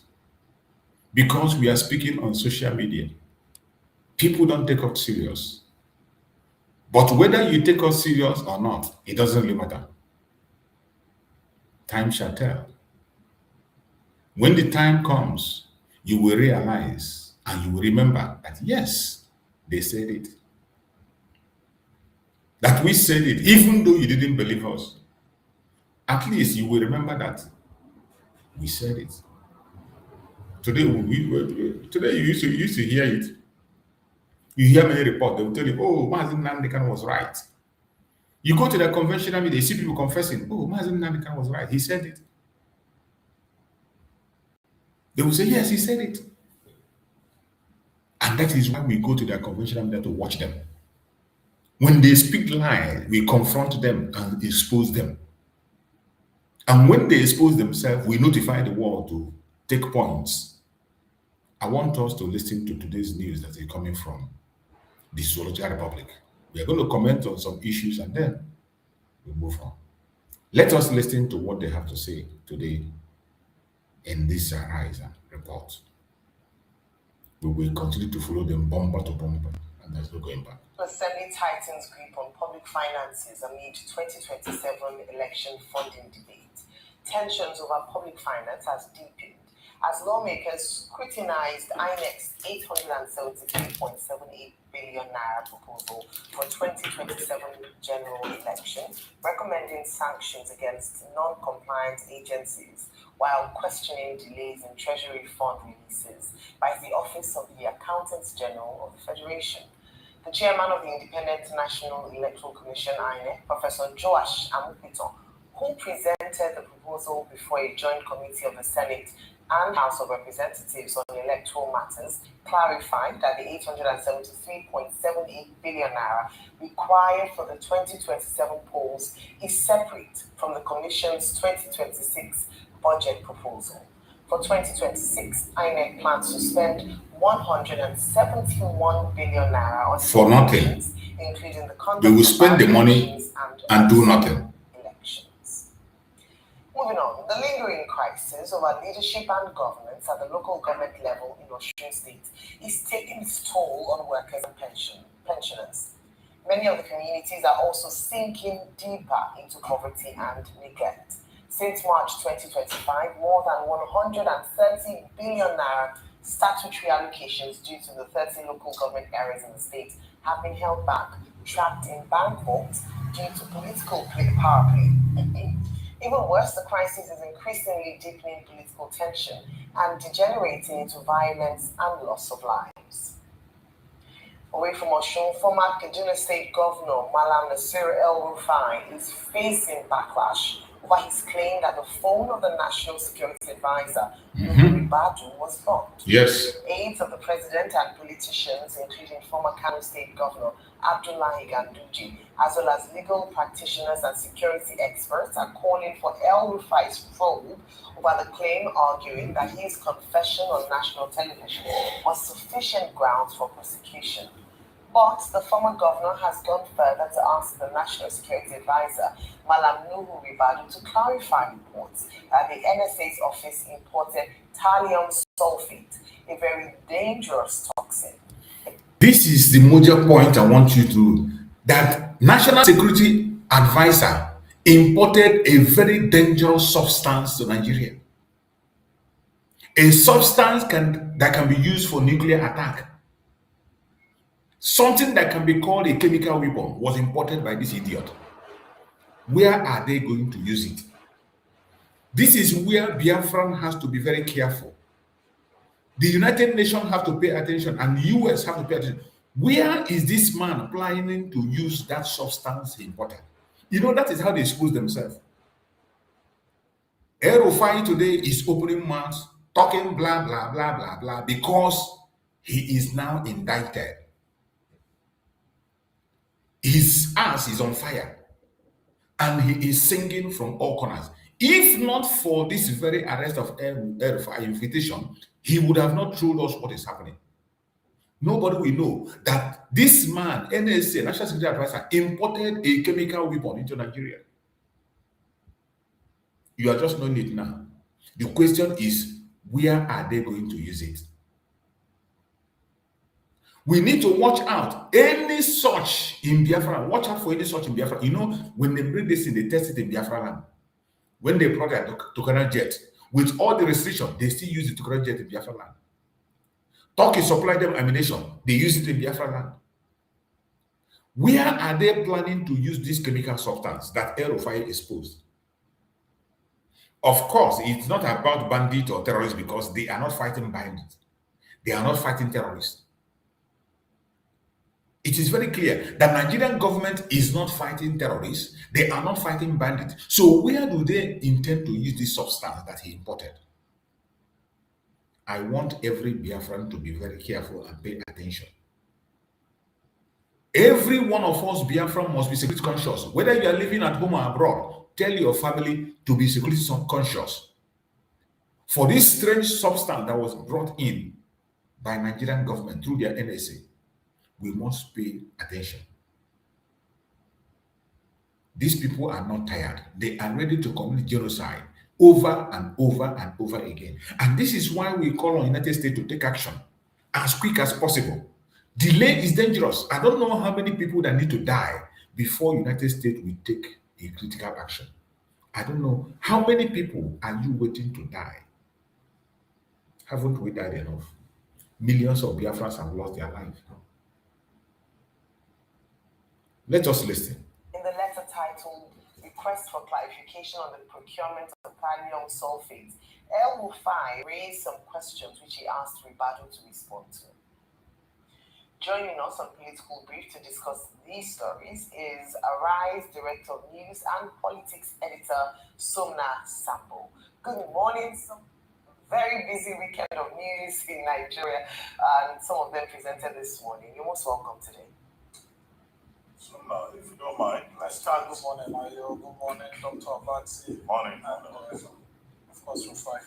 L: Because we are speaking on social media, people don't take us serious. But whether you take us serious or not, it doesn't really matter. Time shall tell. When the time comes, you will realize and you will remember that, yes, they said it. That we said it, even though you didn't believe us. At least you will remember that we said it. Today, today you used to hear it. You hear many reports, they will tell you, oh, Mazen Nandekan was right. You go to the conventional media, you see people confessing, oh, Mazen Nandekan was right, he said it. They will say, yes, he said it. And that is why we go to their conventional media to watch them. When they speak lies, we confront them and expose them. And when they expose themselves, we notify the world to take points. I want us to listen to today's news that is coming from the Zoological Republic. We are going to comment on some issues and then we'll move on. Let us listen to what they have to say today in this Rise report. We will continue to follow them bumper to bumper, and there's no going back.
A: Assembly tightens grip on public finances amid 2027 election funding debate. Tensions over public finance has deepened as lawmakers scrutinized INEC's 873.78 billion naira proposal for 2027 general elections, recommending sanctions against non-compliant agencies while questioning delays in Treasury fund releases by the Office of the Accountants General of the Federation. The chairman of the Independent National Electoral Commission, INEC, Professor Joash Amupiton, who presented the proposal before a joint committee of the Senate and House of Representatives on electoral matters, clarified that the 873.78 billion naira required for the 2027 polls is separate from the Commission's 2026 budget proposal. For 2026, INEC plans to spend 171 billion naira on
L: for nothing,
A: including the conduct
L: they will spend the money and do nothing.
A: Elections. Moving on, the lingering crisis over leadership and governance at the local government level in Osun State is taking its toll on workers and pensioners. Many of the communities are also sinking deeper into poverty and neglect. Since March 2025, more than 130 billion naira statutory allocations due to the 30 local government areas in the state have been held back, trapped in bank vaults due to political power play. Even worse, the crisis is increasingly deepening political tension and degenerating into violence and loss of lives. Away from Osun, former Kaduna State Governor Malam Nasir El-Rufai is facing backlash over his claim that the phone of the National Security Advisor, Badu, was bombed.
L: Yes.
A: Aides of the president and politicians, including former Kano State Governor Abdullahi Ganduje, as well as legal practitioners and security experts, are calling for El-Rufai's probe over the claim, arguing that his confession on national television was sufficient grounds for prosecution. But the former governor has gone further to ask the National Security Advisor, Malam Nuhu Ribadu, to clarify reports that the NSA's office imported thallium sulfate, a very dangerous toxin.
L: This is the major point I want you to, that National Security Advisor imported a very dangerous substance to Nigeria. A substance that can be used for nuclear attack. Something that can be called a chemical weapon was imported by this idiot. Where are they going to use it? This is where Biafra has to be very careful. The United Nations have to pay attention, and the US have to pay attention. Where is this man planning to use that substance he imported? You know, that is how they expose themselves. El-Rufai today is opening mouths, talking blah, blah, blah, blah, blah, because he is now indicted. His ass is on fire, and he is singing from all corners. If not for this very arrest of El-Rufai invitation, he would have not told us what is happening. Nobody will know that this man, NSA, National Security Advisor, imported a chemical weapon into Nigeria. You are just knowing it now. The question is, where are they going to use it? We need to watch out. Any such in Biafra, watch out for any such in Biafra. You know, when they bring this in, they test it in Biafra land. When they brought their Tokana jet, with all the restrictions, they still use the Tokana jet in Biafra land. Turkey supplied them ammunition. They use it in Biafra land. Where are they planning to use this chemical substance that El-Rufai exposed? Of course, it's not about bandits or terrorists, because they are not fighting bandits. They are not fighting terrorists. It is very clear that Nigerian government is not fighting terrorists. They are not fighting bandits. So where do they intend to use this substance that he imported? I want every Biafran to be very careful and pay attention. Every one of us Biafran must be security conscious. Whether you are living at home or abroad, tell your family to be security conscious. For this strange substance that was brought in by Nigerian government through their NSA, we must pay attention. These people are not tired. They are ready to commit genocide over and over and over again. And this is why we call on the United States to take action as quick as possible. Delay is dangerous. I don't know how many people that need to die before the United States will take a critical action. I don't know. How many people are you waiting to die? Haven't we died enough? Millions of Biafrans have lost their life. Let us listen.
A: In the letter titled Request for Clarification on the Procurement of Thallium Sulfate, El-Rufai raised some questions which he asked Ribadu to respond to.
M: Joining us on Political Brief to discuss these stories is Arise Director of News and Politics Editor Somna Sambo. Good morning. Very busy weekend of news in Nigeria, and some of them presented this morning. You're most welcome today.
N: If you don't mind, let's start.
J: Good morning, Mario. Good morning, Dr. Abatsi.
N: Morning.
J: Of course, Rufai.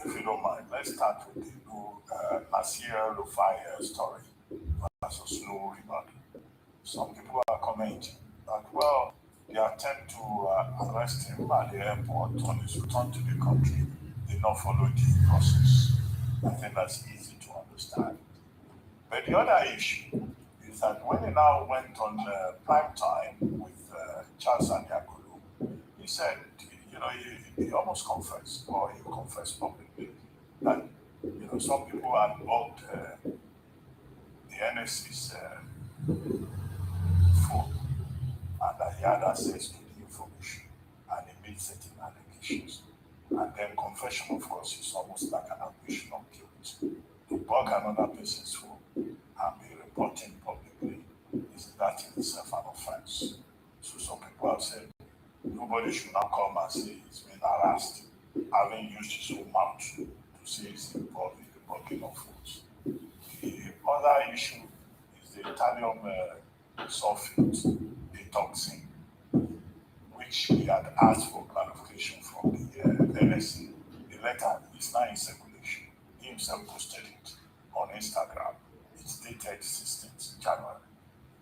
N: If you don't mind, let's start with the Nasir Rufai story versus Snow River. Some people are commenting that, well, the attempt to arrest him at the airport on his return to the country did not follow the process. I think that's easy to understand. But the other issue is that when he now went on prime time with Charles Anyakulu, he said, he almost confessed, or he confessed publicly, that some people had blocked the NSC's phone, and that he had access to the information, and he made certain allegations. And then confession, of course, is almost like an admission of guilt. To block another person's phone and be reporting publicly is that in itself an offense. So some people have said nobody should now come and say he's been harassed, having used his own mouth to say he's involved in the blocking of phones. The other issue is the Italian sulfate detoxing, which we had asked for clarification from the NSC. The letter is now in circulation. He himself posted it on Instagram. It's dated 16th January.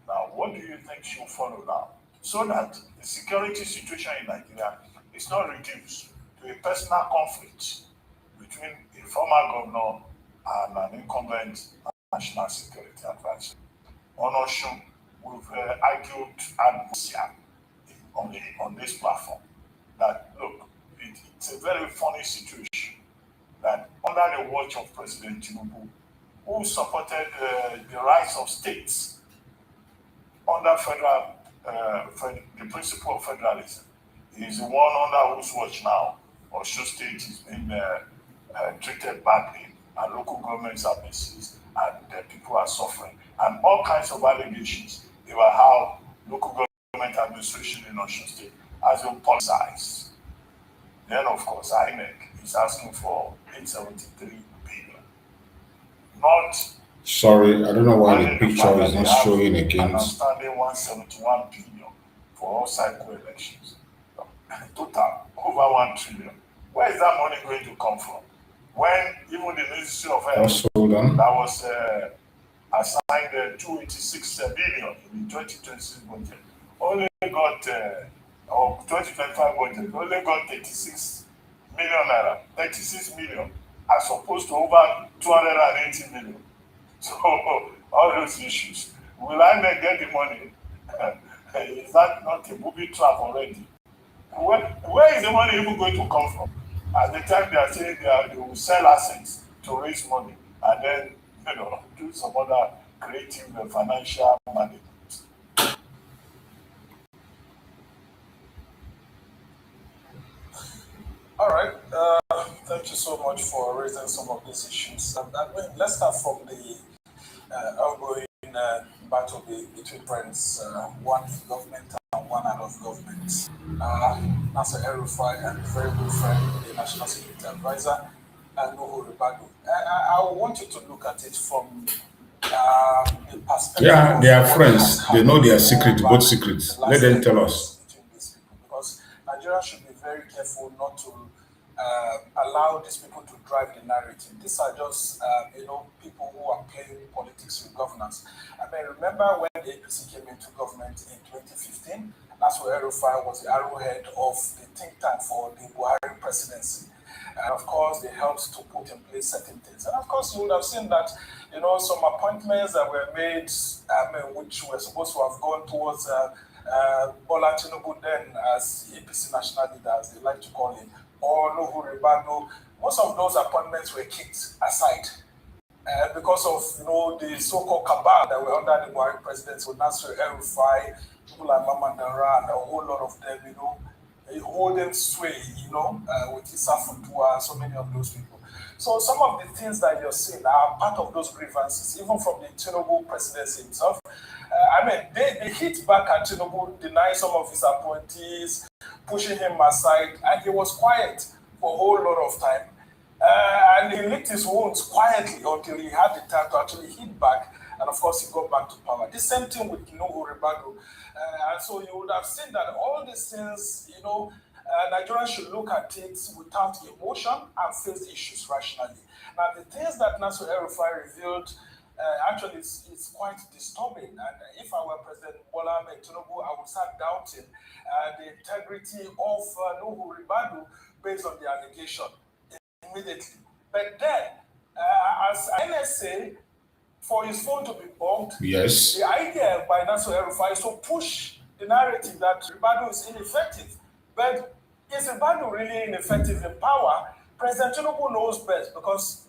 N: Now, what do you think should follow now? So that the security situation in Nigeria is not reduced to a personal conflict between a former governor and an incumbent national security advisor. On Oshun, we've argued ad on this platform that, look, it's a very funny situation that under the watch of President Tinubu, who supported the rights of states under the principle of federalism, is the one under whose watch now Osun State is being treated badly, and local governments are being seized, and people are suffering, and all kinds of allegations about how local government administration in Osun State has been politicized. Then, of course, INEC is asking for 873 billion. Not
L: Sorry, I don't know why the picture is not showing again.
N: An outstanding 171 billion for all cycle elections. Total over 1 trillion. Where is that money going to come from? When even the Ministry of Health that was assigned 286 billion in the 2026 budget only got, or 2025 budget, only got 36 million naira, 36 million, as opposed to over 280 million. So, all those issues. Will I get the money? Is that not a booby trap already? Where is the money even going to come from? At the time they are saying they will sell assets to raise money and then, do some other creative and financial management.
J: All right. Thank you so much for raising some of these issues. Let's start from the ongoing battle between friends, one in government and one out of government. Nasser El-Rufai and very good friend, the National Security Advisor, and Nuhu Ribadu. I want you to look at it from the perspective.
L: Yeah, they are friends. They know their secret, both secrets. Let them tell us.
J: Because Nigeria should be very careful not to allow these people to drive the narrative. These are just, people who are playing politics with governance. I mean, remember when the APC came into government in 2015? That's where El-Rufai was the arrowhead of the think tank for the Buhari presidency. And of course, they helped to put in place certain things. And of course, you would have seen that, some appointments that were made, which were supposed to have gone towards Bola Tinubu then as APC national leader, as they like to call him, or Nuhu Ribadu. Most of those appointments were kicked aside because of the so-called cabal that were under the Buhari presidency with Nasir El-Rufai, people like Mama Dara, and a whole lot of them,
N: holding sway, with Issa Funtua and so many of those people. So some of the things that you're seeing are part of those grievances, even from the Tinubu presidency himself. They hit back at Tinubu, denying some of his appointees, pushing him aside, and he was quiet for a whole lot of time. And he licked his wounds quietly until he had the time to actually hit back, and of course he got back to power. The same thing with Nuhu Ribadu. And so you would have seen that all these things, Nigerians should look at it without emotion and face the issues rationally. Now, the things that Nasser El-Rufai revealed actually is quite disturbing. And if I were President Bola Ahmed Tinubu, I would start doubting the integrity of Nuhu Ribadu based on the allegation immediately. But then, as NSA, for his phone to be bugged,
L: yes,
N: the idea by Nasser El-Rufai is to push the narrative that Ribadu is ineffective. But is Ribadu really ineffective in power? President Tinubu knows best, because,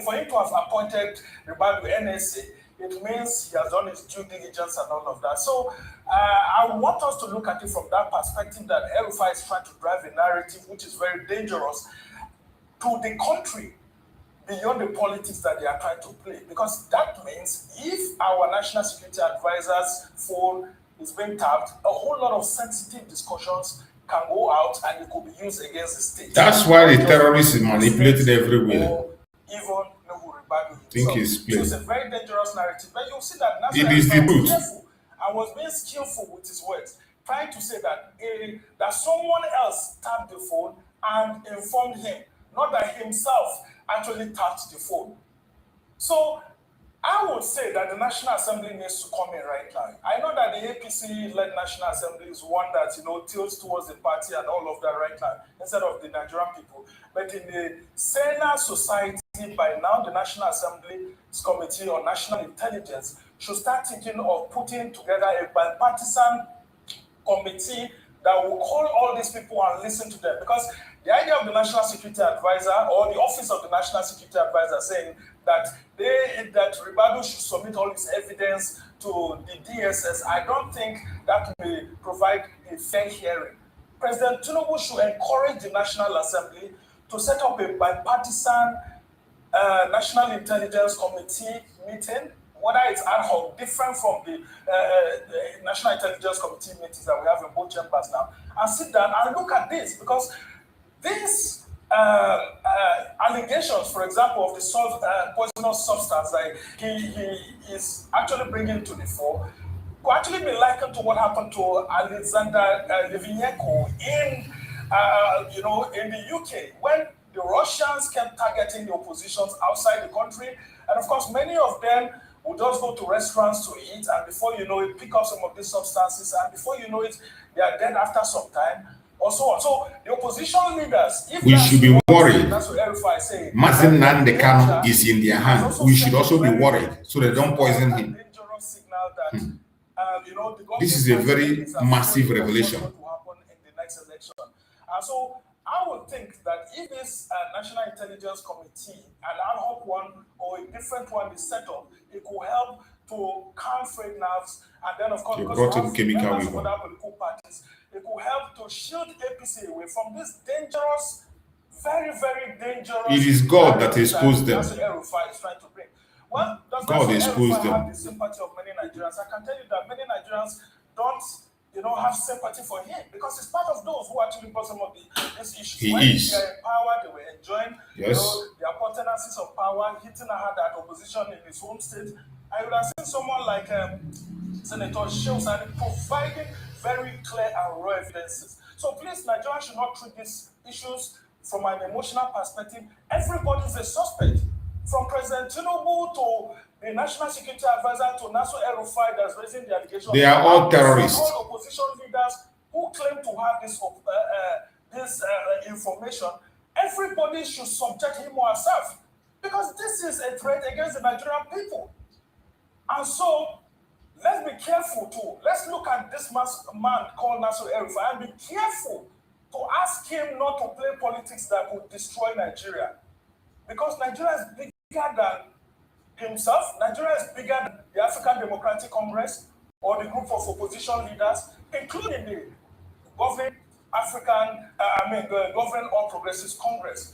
N: for him to have appointed Ribadu NSA, it means he has done his due diligence and all of that. So I want us to look at it from that perspective, that El-Rufai is trying to drive a narrative which is very dangerous to the country, beyond the politics that they are trying to play. Because that means if our National Security Advisor's phone is being tapped, a whole lot of sensitive discussions can go out and it could be used against the state.
L: That's why the terrorists is manipulated everywhere.
N: Even Nuhu Ribadu himself.
L: Think it's
N: So
L: clear.
N: it's a very dangerous narrative. But you'll see that Nasser
L: It is the
N: El-Rufai was
L: truth.
N: careful and was being skillful with his words, trying to say that someone else tapped the phone and informed him, not that himself actually tapped the phone. So I would say that the National Assembly needs to come in right now. I know that the APC-led National Assembly is one that, tilts towards the party and all of that right now, instead of the Nigerian people. But in the Sena society, by now, the National Assembly's Committee on National Intelligence should start thinking of putting together a bipartisan committee that will call all these people and listen to them. Because the idea of the National Security Advisor, or the Office of the National Security Advisor, saying that Ribadu should submit all this evidence to the DSS, I don't think that may provide a fair hearing. President Tinubu should encourage the National Assembly to set up a bipartisan National Intelligence Committee meeting, whether it's ad hoc, different from the National Intelligence Committee meetings that we have in both chambers now, and sit down and look at this, because these allegations, for example, of the poisonous substance that he is actually bringing to the fore, could actually be likened to what happened to Alexander Litvinenko in the UK, when the Russians kept targeting the oppositions outside the country, and of course, many of them would just go to restaurants to eat, and before you know it, pick up some of these substances, and before you know it, they are dead after some time, or so on. So the opposition leaders, if
L: we should be worried.
N: That's what El-Rufai is saying.
L: Mazin Nandekano is in their hand. We should also be worried so they don't poison him. This is a very massive revelation.
N: And so I would think that if this National Intelligence Committee, an ad hoc one or a different one is set up, it could help to calm frayed nerves, and then of course,
L: They
N: because
L: brought in
N: of
L: chemical
N: members of
L: weapon.
N: other political parties, it could help to shield APC away from this dangerous, very, very dangerous.
L: It is God that exposed them.
N: That's what El-Rufai is trying to bring. Well, does
L: God
N: Nasser
L: exposed
N: El-Rufai
L: them.
N: have the sympathy of many Nigerians? I can tell you that many Nigerians don't, have sympathy for him, because he's part of those who actually brought some of these issues.
L: He
N: when
L: is.
N: they were in power, they were enjoying
L: Yes.
N: their potencies of power, hitting hard at opposition in his home state. I would have seen someone like Senator Shehu providing very clear and raw evidences. So please, Nigerians should not treat these issues from an emotional perspective. Everybody is a suspect, from President Tinubu to the National Security Advisor to Nasser El-Rufai that's raising the allegation.
L: They are all terrorists.
N: All opposition leaders who claim to have this information. Everybody should subject him or herself, because this is a threat against the Nigerian people. And so, let's be careful too. Let's look at this man called Nasser El-Rufai and be careful to ask him not to play politics that would destroy Nigeria. Because Nigeria is bigger than himself. Nigeria is bigger than the African Democratic Congress or the group of opposition leaders, including the governing Government All Progressives Congress.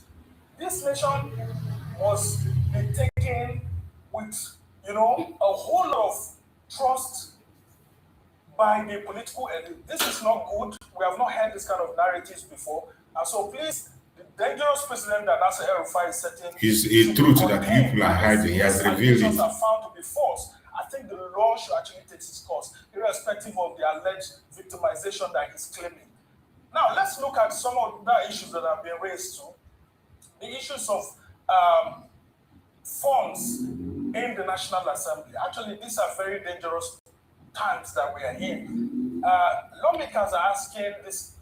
N: This nation must be taken with, a whole lot of trust by the political elite. This is not good. We have not heard this kind of narratives before. And so please, the dangerous precedent that Nasser El-Rufai is setting
L: is a truth that people are hiding. He has revealed it.
N: Are found to be false. I think the law should actually take its course, irrespective of the alleged victimization that he's claiming. Now, let's look at some of the issues that have been raised too. The issues of funds in the National Assembly. Actually, these are very dangerous times that we are in. Lawmakers are asking this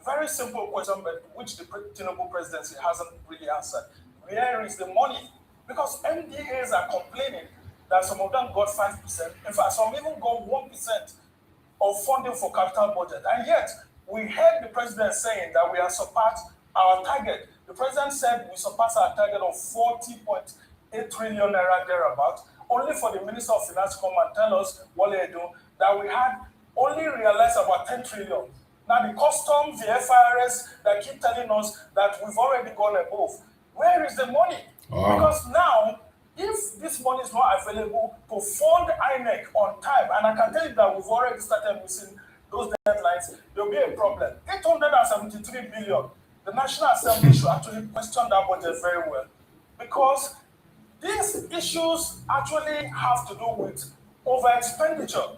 N: very simple question, but which the Tinubu presidency hasn't really answered. Where is the money? Because MDAs are complaining that some of them got 5%. In fact, some even got 1% of funding for capital budget. And yet, we heard the president saying that we have surpassed our target. The president said we surpassed our target of 40.8 trillion naira thereabout, only for the Minister of Finance to come and tell us what they do, that we had only realized about 10 trillion. Now the customs, the FIRS that keep telling us that we've already gone above. Where is the money? Because now, if this money is not available to fund INEC on time, and I can tell you that we've already started missing those deadlines, there'll be a problem. 873 billion. The National Assembly should actually question that budget very well, because these issues actually have to do with over expenditure.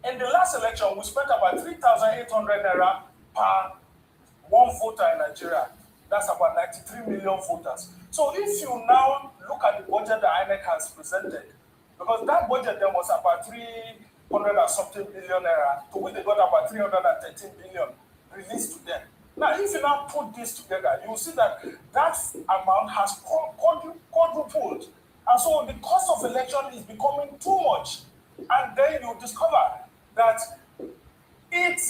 N: In the last election, we spent about 3,800 naira per one voter in Nigeria. That's about 93 million voters. So if you now look at the budget that INEC has presented, because that budget there was about 300 and something billion naira, to which they got about 313 billion released to them. Now, if you now put this together, you will see that that amount has quadrupled. And so the cost of election is becoming too much. And then you discover that it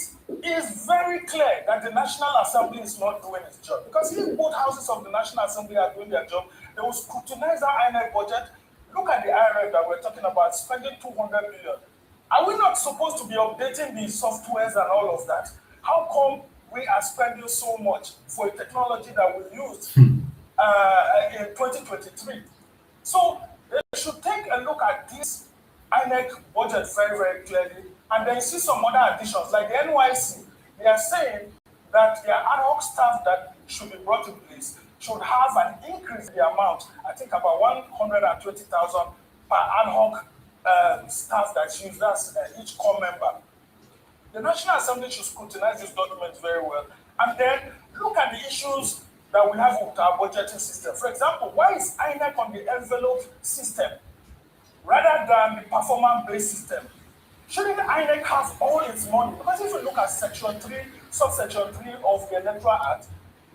N: is very clear that the National Assembly is not doing its job. Because if both houses of the National Assembly are doing their job, they will scrutinize our INEC budget. Look at the IRF that we're talking about, spending 200 billion. Are we not supposed to be updating the softwares and all of that? How come we are spending so much for a technology that we used in 2023? So they should take a look at this INEC budget very, very clearly, and then see some other additions, like the NYC. They are saying that their ad hoc staff that should be brought in place should have an increase in the amount, I think about 120,000 per ad hoc staff that's used, that's each core member. The National Assembly should scrutinize this document very well, and then look at the issues that we have with our budgeting system. For example, why is INEC on the envelope system rather than the performance-based system? Shouldn't INEC have all its money? Because if you look at Section 3, subsection 3 of the Electoral Act,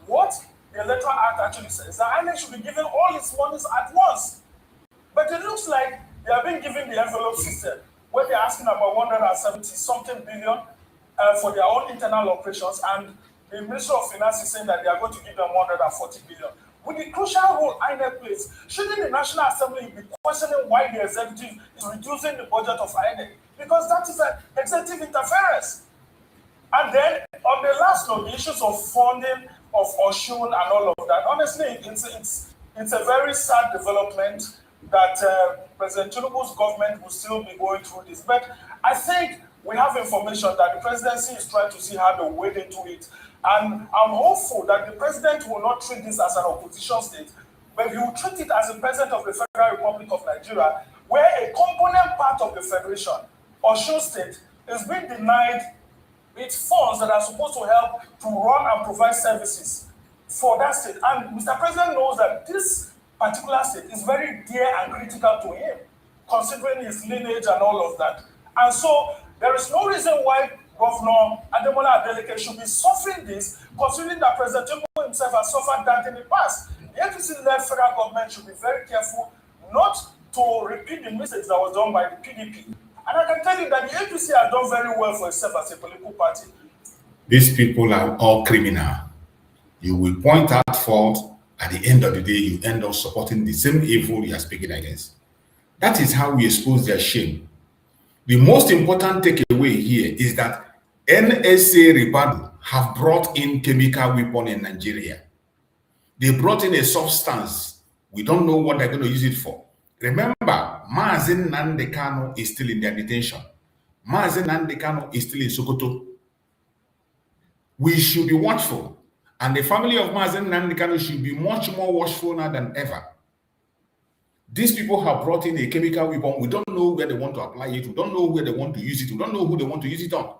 N: what the Electoral Act actually says is that INEC should be given all its monies at once. But it looks like they have been given the envelope system, where they're asking about 170-something billion for their own internal operations, and the Minister of Finance is saying that they are going to give them 140 billion. With the crucial role INEC plays, shouldn't the National Assembly be questioning why the executive is reducing the budget of INEC? Because that is an executive interference. And then, on the last note, the issues of funding of Oshun and all of that, honestly, it's a very sad development that President Tinubu's government will still be going through this. But I think we have information that the presidency is trying to see how to wade into it. And I'm hopeful that the president will not treat this as an opposition state, but he will treat it as the president of the Federal Republic of Nigeria, where a component part of the federation, Osun State, is being denied its funds that are supposed to help to run and provide services for that state. And Mr. President knows that this particular state is very dear and critical to him, considering his lineage and all of that. And so there is no reason why Governor Ademola Adeleke should be suffering this, considering that President Tinubu himself has suffered that in the past. The APC-led federal government should be very careful not to repeat the mistakes that was done by the PDP. And I can tell you that the APC has done very well for itself as a political party.
L: These people are all criminal. You will point out fault. At the end of the day, you end up supporting the same evil you are speaking against. That is how we expose their shame. The most important takeaway here is that NSA Ribadu have brought in chemical weapon in Nigeria. They brought in a substance. We don't know what they're going to use it for. Remember, Mazen Nandekano is still in their detention. Mazen Nandekano is still in Sokoto. We should be watchful. And the family of Mazen Nandekano should be much more watchful now than ever. These people have brought in a chemical weapon. We don't know where they want to apply it. We don't know where they want to use it. We don't know who they want to use it on.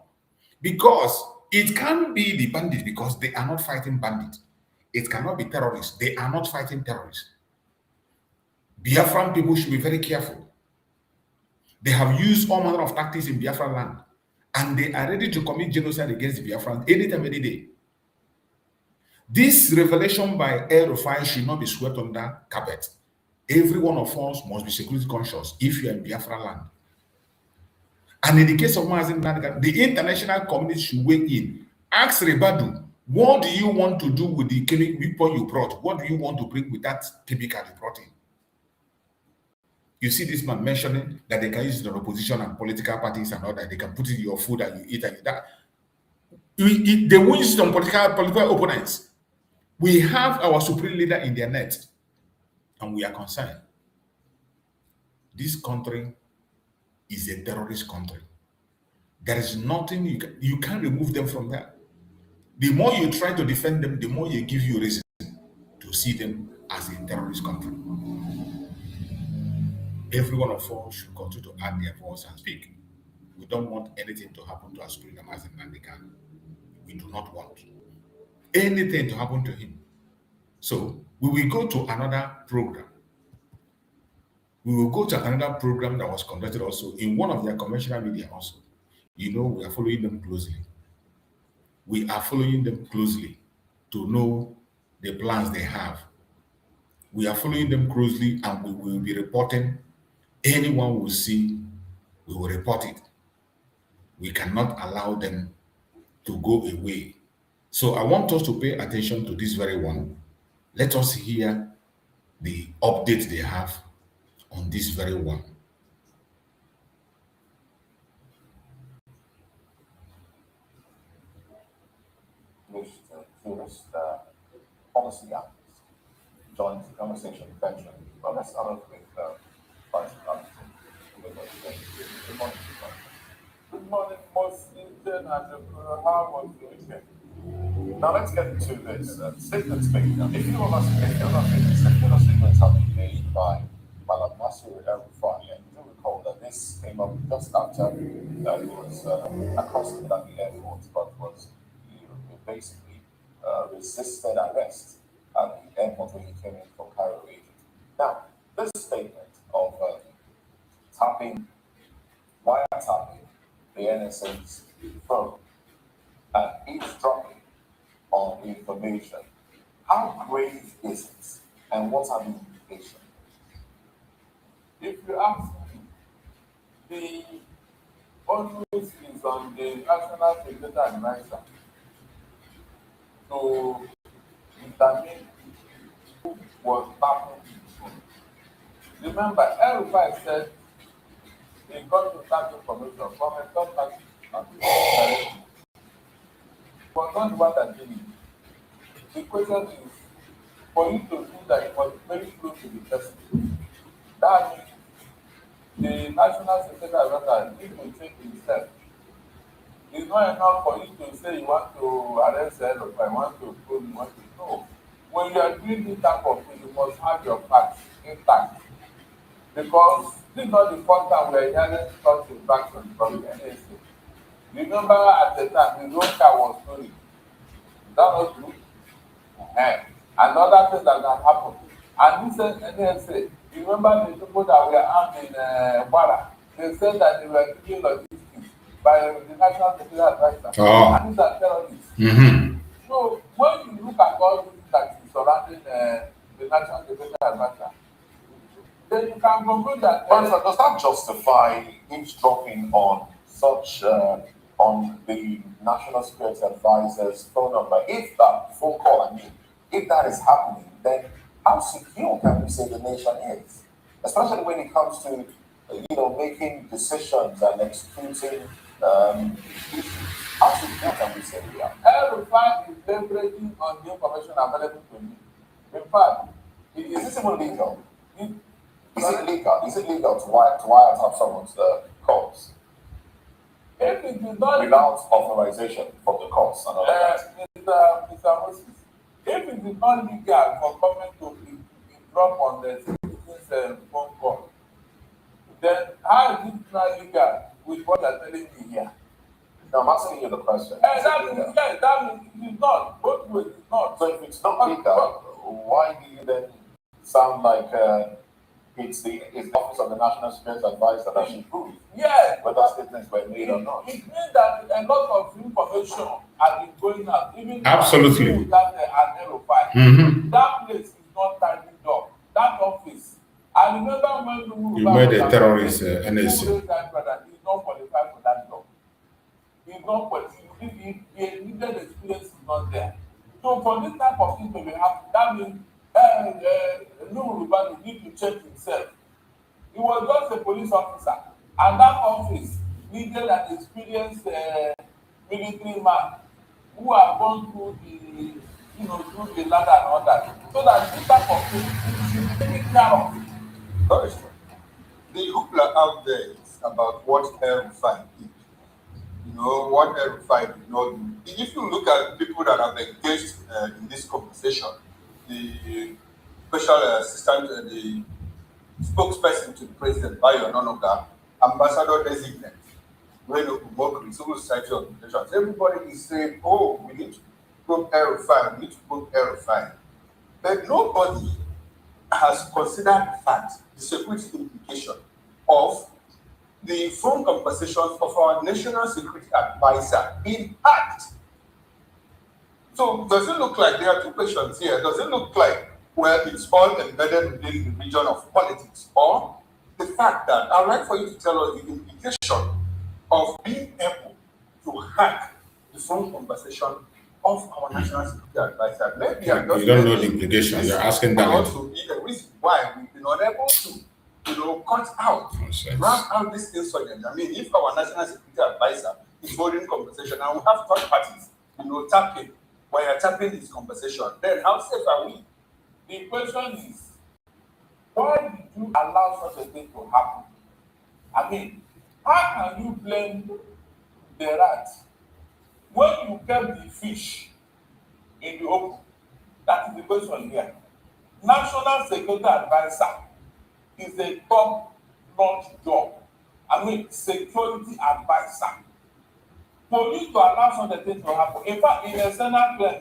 L: Because it can't be the bandits because they are not fighting bandits. It cannot be terrorists. They are not fighting terrorists. Biafran people should be very careful. They have used all manner of tactics in Biafran land. And they are ready to commit genocide against the Biafrans anytime, any day. This revelation by El Rufai should not be swept under carpet. Every one of us must be security conscious if you are in Biafra land. And in the case of Mazen Nandekano, the international community should weigh in. Ask Rebadu, what do you want to do with the chemical weapon you brought? What do you want to bring with that chemical you brought in? You see this man mentioning that they can use it on opposition and political parties and all that. They can put it in your food and you eat and that. They won't use it on political opponents. We have our supreme leader in their net, and we are concerned. This country is a terrorist country. There is nothing you can't remove them from that. The more you try to defend them, the more you give you reason to see them as a terrorist country. Every one of us should continue to add their voice and speak. We don't want anything to happen to us, Mazen Nandekano. We do not want anything to happen to him. So we will go to another program. We will go to another program that was conducted also in one of their conventional media also. You know, we are following them closely. We are following them closely to know the plans they have. We are following them closely and we will be reporting. Anyone will see, we will report it. We cannot allow them to go away. So I want us to pay attention to this very one. Let us hear the update they have on this very one.
N: Policy analyst joins the conversation eventually. But let's start off with Vice President. Good morning. Good morning, Washington, and how was your weekend? Now let's get into this statements made. If you are not statements have been made by Malam Nasir El-Rufai, and you recall that this came up just after he was accosted at the airport, but was basically resisted arrest at the airport when he came in for Cairo agent. Now, this statement of wiretapping the NSA's phone and eavesdropping on information, how grave is it, and what are the implications?
O: If you ask me, the onus is on the National Security Advisor to determine who was tapping his phone. Remember, El-Rufai said he got to that information from a third party directly. It was not the one that did it. The question is, for you to do that, it was very close to the person. That means the National Security Advisor needs to take himself. It's not enough for you to say you want to arrest El-Rufai, you want to prove, you want to know. When you are doing this type of thing, you must have your facts intact. Because this is not the first time we are hearing such infractions from the NSA. Remember at the time, the road car was stolen. That was true. Another thing that can happen. And this NSA, you remember the people that were armed in Bala? They said that they were giving logistics by the National Security Advisor. And these are terrorists.
L: Mm-hmm.
O: So when you look at all these that is surrounding the National Security Advisor, then you can conclude that.
N: Does that justify eavesdropping on such on the National Security Advisor's phone number? If that phone call, if that is happening, then how secure can we say the nation is? Especially when it comes to making decisions and executing issues
O: Absolutely, that can be said here. El-Rufai is leveraging on the information available to me. In fact, is this even legal? Is it legal? Is it legal to wiretap someone's calls? If it is not without authorization from the courts and all that. Mr. Moses, if it is not legal for government to be drop on the citizen's phone call, then how is it not legal with what you're telling me here? No, I'm asking you the question. That means it is not. Both ways it's not. So if it's not legal, why do you then sound like it's the Office of the National Security Advisor that should prove whether statements were made or not? It means that a lot of information has been going out, even
L: Absolutely.
O: That L-Rufai. That place is not tidied up. That office. I remember when
L: you made a terrorist NSC.
O: That brother is not qualified for that job. He's not qualified. The needed experience is not there. So for this type of thing to be happening, that means Nurubani need to check himself. He was just a police officer, and that office needed an experienced military man who have gone through through the ladder and all that, so that this type of thing should be taken care of.
P: Very true. The hoopla out there is about what El-Rufai did. What El-Rufai did not do. If you look at people that have engaged in this conversation, the special assistant, the spokesperson to the president, Bayo Nonoga, ambassador designate, Reno Umokri, civil society organizations, everybody is saying, oh, we need to probe El-Rufai, we need to probe El-Rufai. But nobody has considered the fact, the security implication of the phone conversations of our national security advisor in act. So does it look like there are two questions here? Does it look like it's all embedded within the region of politics, or the fact that I'd like for you to tell us the implication of being able to hack the phone conversation of our national security advisor? Maybe
L: you don't know the implication. You're asking that.
P: Also be the reason why we've been unable to, cut out, wrap out this insurgent. I mean, if our national security advisor is holding conversation and we have third parties, tapping, wiretapping this conversation, then how safe are we?
O: The question is, why did you allow such a thing to happen? I mean, how can you blame the rat when you kept the fish in the open? That is the question here. National Security Advisor is a top-notch job. I mean, security advisor. For you to allow such a thing to happen, in fact, in a Senate claim,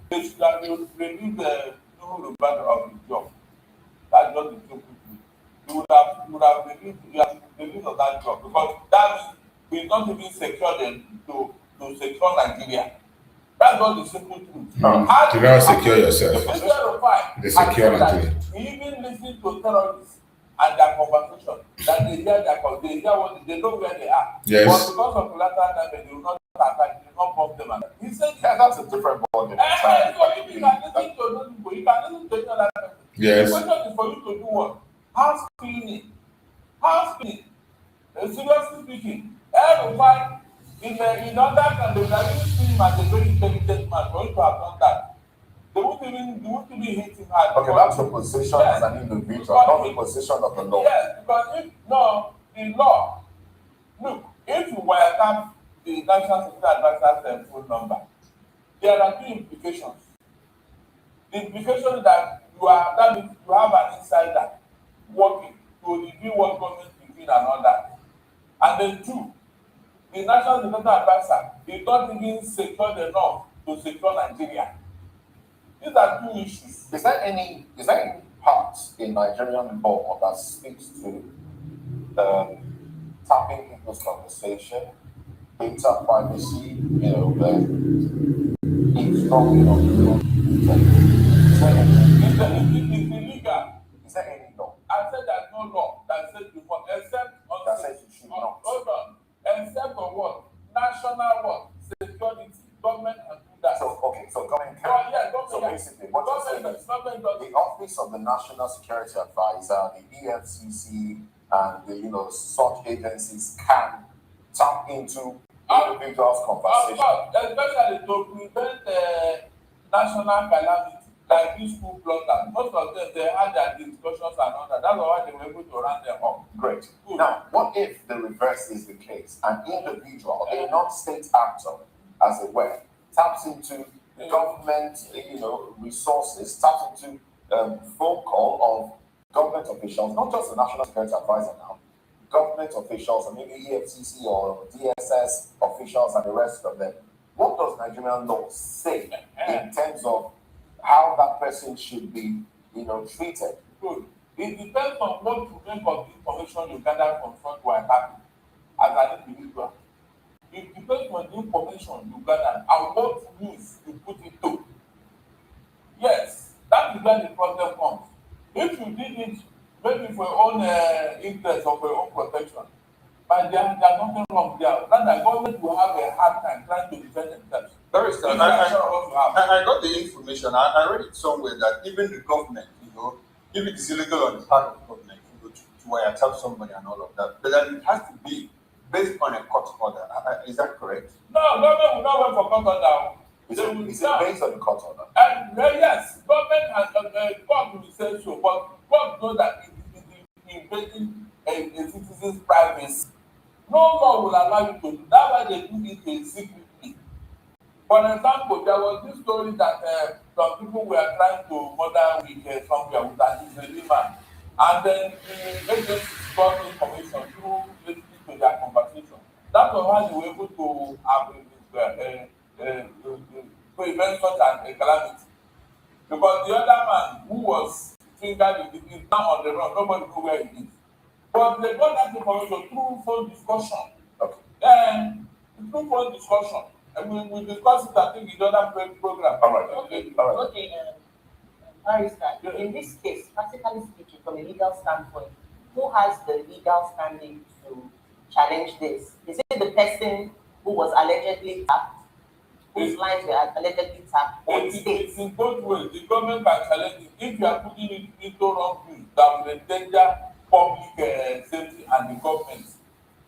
O: they should have released the new of the job. That's just the truth. You would have released of that job, because that will not even secure them to secure Nigeria. That's not the simple truth.
L: You don't secure yourself. They secure Nigeria.
O: We even listen to terrorists and their conversation, that they hear what they know where they are.
L: Yes.
O: But because of collateral damage, they will not attack, they will not bomb them. He said,
P: that's a different ballgame.
O: So if you can listen to those people, you can listen to another person.
L: Yes.
O: The question is for you to do what? House cleaning. House cleaning. Seriously speaking, everyone in other countries, they will see him as a very intelligent man for him to have done that. They won't even hit him hard.
P: Okay, that's your position as an individual, not the position of the law.
O: Yes, because the law, look, if you wiretap the National Security Advisor's phone number, there are two implications. The implication that you have an insider working to review what government is doing and all that. And then two, the National Security Advisor is not even secured enough to secure Nigeria. These are two issues.
P: Is there any part in Nigerian law that speaks to tapping people's conversation, data privacy, eavesdropping on people? Is there
O: illegal.
P: Is there any law?
O: I said there's no law that says you must, except on
P: that says you should not.
O: Hold on. Except on what? National what? Security, government and do that.
P: So government can. So basically, what you're saying is the Office of the National Security Advisor, the EFCC, and the such agencies can
Q: tap into individuals' conversation.
O: Especially to prevent national calamity, like these school bloggers. Most of them, they had their discussions and all that. That's why they were able to run them up.
Q: Great. Now, what if the reverse is the case? An individual, a non-state actor, as it were, taps into government, resources, taps into phone call of government officials, not just the National Security Advisor now, government officials, or maybe EFCC or DSS officials and the rest of them. What does Nigerian law say in terms of how that person should be, treated?
O: Good. It depends on what you make of the information you gather from front to attack as an individual. It depends on the information you gather and what news you put into. Yes, that is where the problem comes. If you did it maybe for your own interest or for your own protection, but there's nothing wrong there. That the government will have a hard time trying to defend themselves.
P: I got the information. I read it somewhere that even the government, if it is illegal on the part of the government, to wiretap somebody and all of that, but then it has to be based on a court order. Is that correct?
O: No, government will not wait for court order.
Q: Is it based on the court order?
O: Yes, government has court will say so, but court knows that it is invading a citizen's privacy. No law will allow you to do. That's why they do it secretly. For example, there was this story that some people were trying to murder with somewhere with an Israeli man, and then the agencies got information through listening to their conversation. That was how they were able to prevent such a calamity. Because the other man who was fingered is now on the run, nobody knows where he is. But they got that information through phone discussion.
Q: Okay.
O: Then through phone discussion. And we discussed it, I think, in the other program.
Q: All right.
M: Okay, Barrister, in this case, practically speaking, from a legal standpoint, who has the legal standing to challenge this? Is it the person who was allegedly tapped, whose lines were allegedly tapped, or the state?
O: It's in both ways. The government can challenge it. If you are putting it into wrong use that will endanger public safety and the government,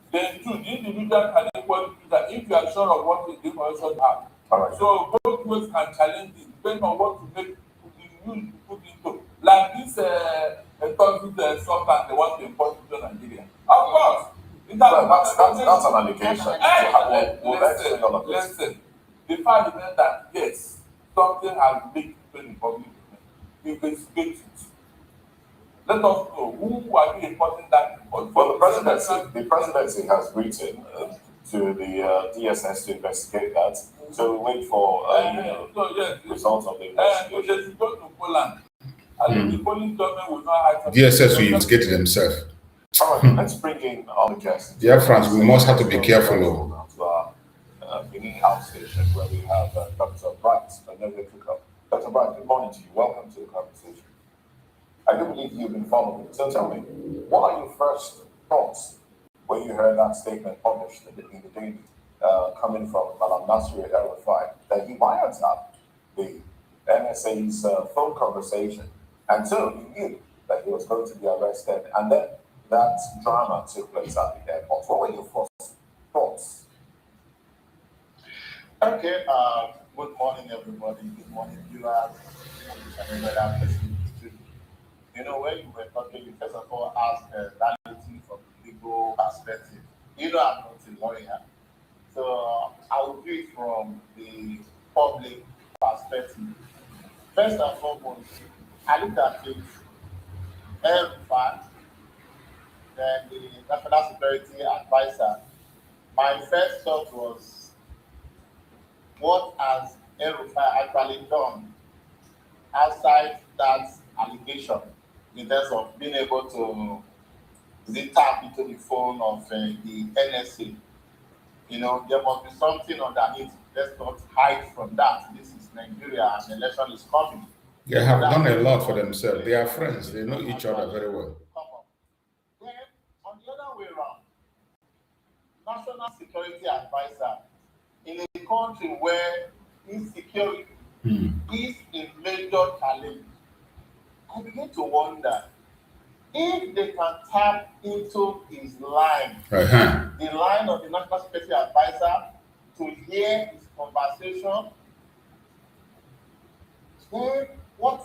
O: then too, the individual can equally do that if you are sure of what the information have.
Q: Right.
O: So both ways can challenge it, depending on what to make the use to put into. Like this toxic substance they want to import into Nigeria. Of course.
Q: That's an allegation.
O: Listen, the fact is that yes, something has leaked to the public. Investigate it. Let us know who are you importing that report.
Q: Well, the presidency has written to the DSS to investigate that. So we wait for results of the investigation.
O: They should go to Poland. And the Polish government will not have
L: DSS will investigate it themselves.
Q: All right, let's bring in all the guests.
L: Dear friends, we must have to be careful.
Q: To our Benin House Station, where we have Dr. Bright, another cookup. Dr. Bright, good morning to you. Welcome to the conversation. I do believe you've been following. So tell me, what are your first thoughts when you heard that statement published in the Daily, coming from Malam Nasri El-Rufai, that he wiretapped the NSA's phone conversation until he knew that he was going to be arrested, and then that drama took place at the airport. What were your first thoughts?
P: Okay, good morning, everybody. Good morning, viewers. When you were talking, you first of all asked reality from the legal perspective. I'm not a lawyer, so I will do it from the public perspective. First and foremost, I looked at it, fact, then the National Security Advisor. My first thought was, what has El-Rufai actually done outside that allegation in terms of being able to tap into the phone of the NSA? There must be something underneath. Let's not hide from that. This is Nigeria and the election is coming.
L: They have done a lot for themselves. They are friends. They know each other very well.
P: Then, on the other way around, National Security Advisor in a country where insecurity is a major challenge, I begin to wonder,
R: if they can tap into his line, the line of the National Security Advisor, to hear his conversation, then what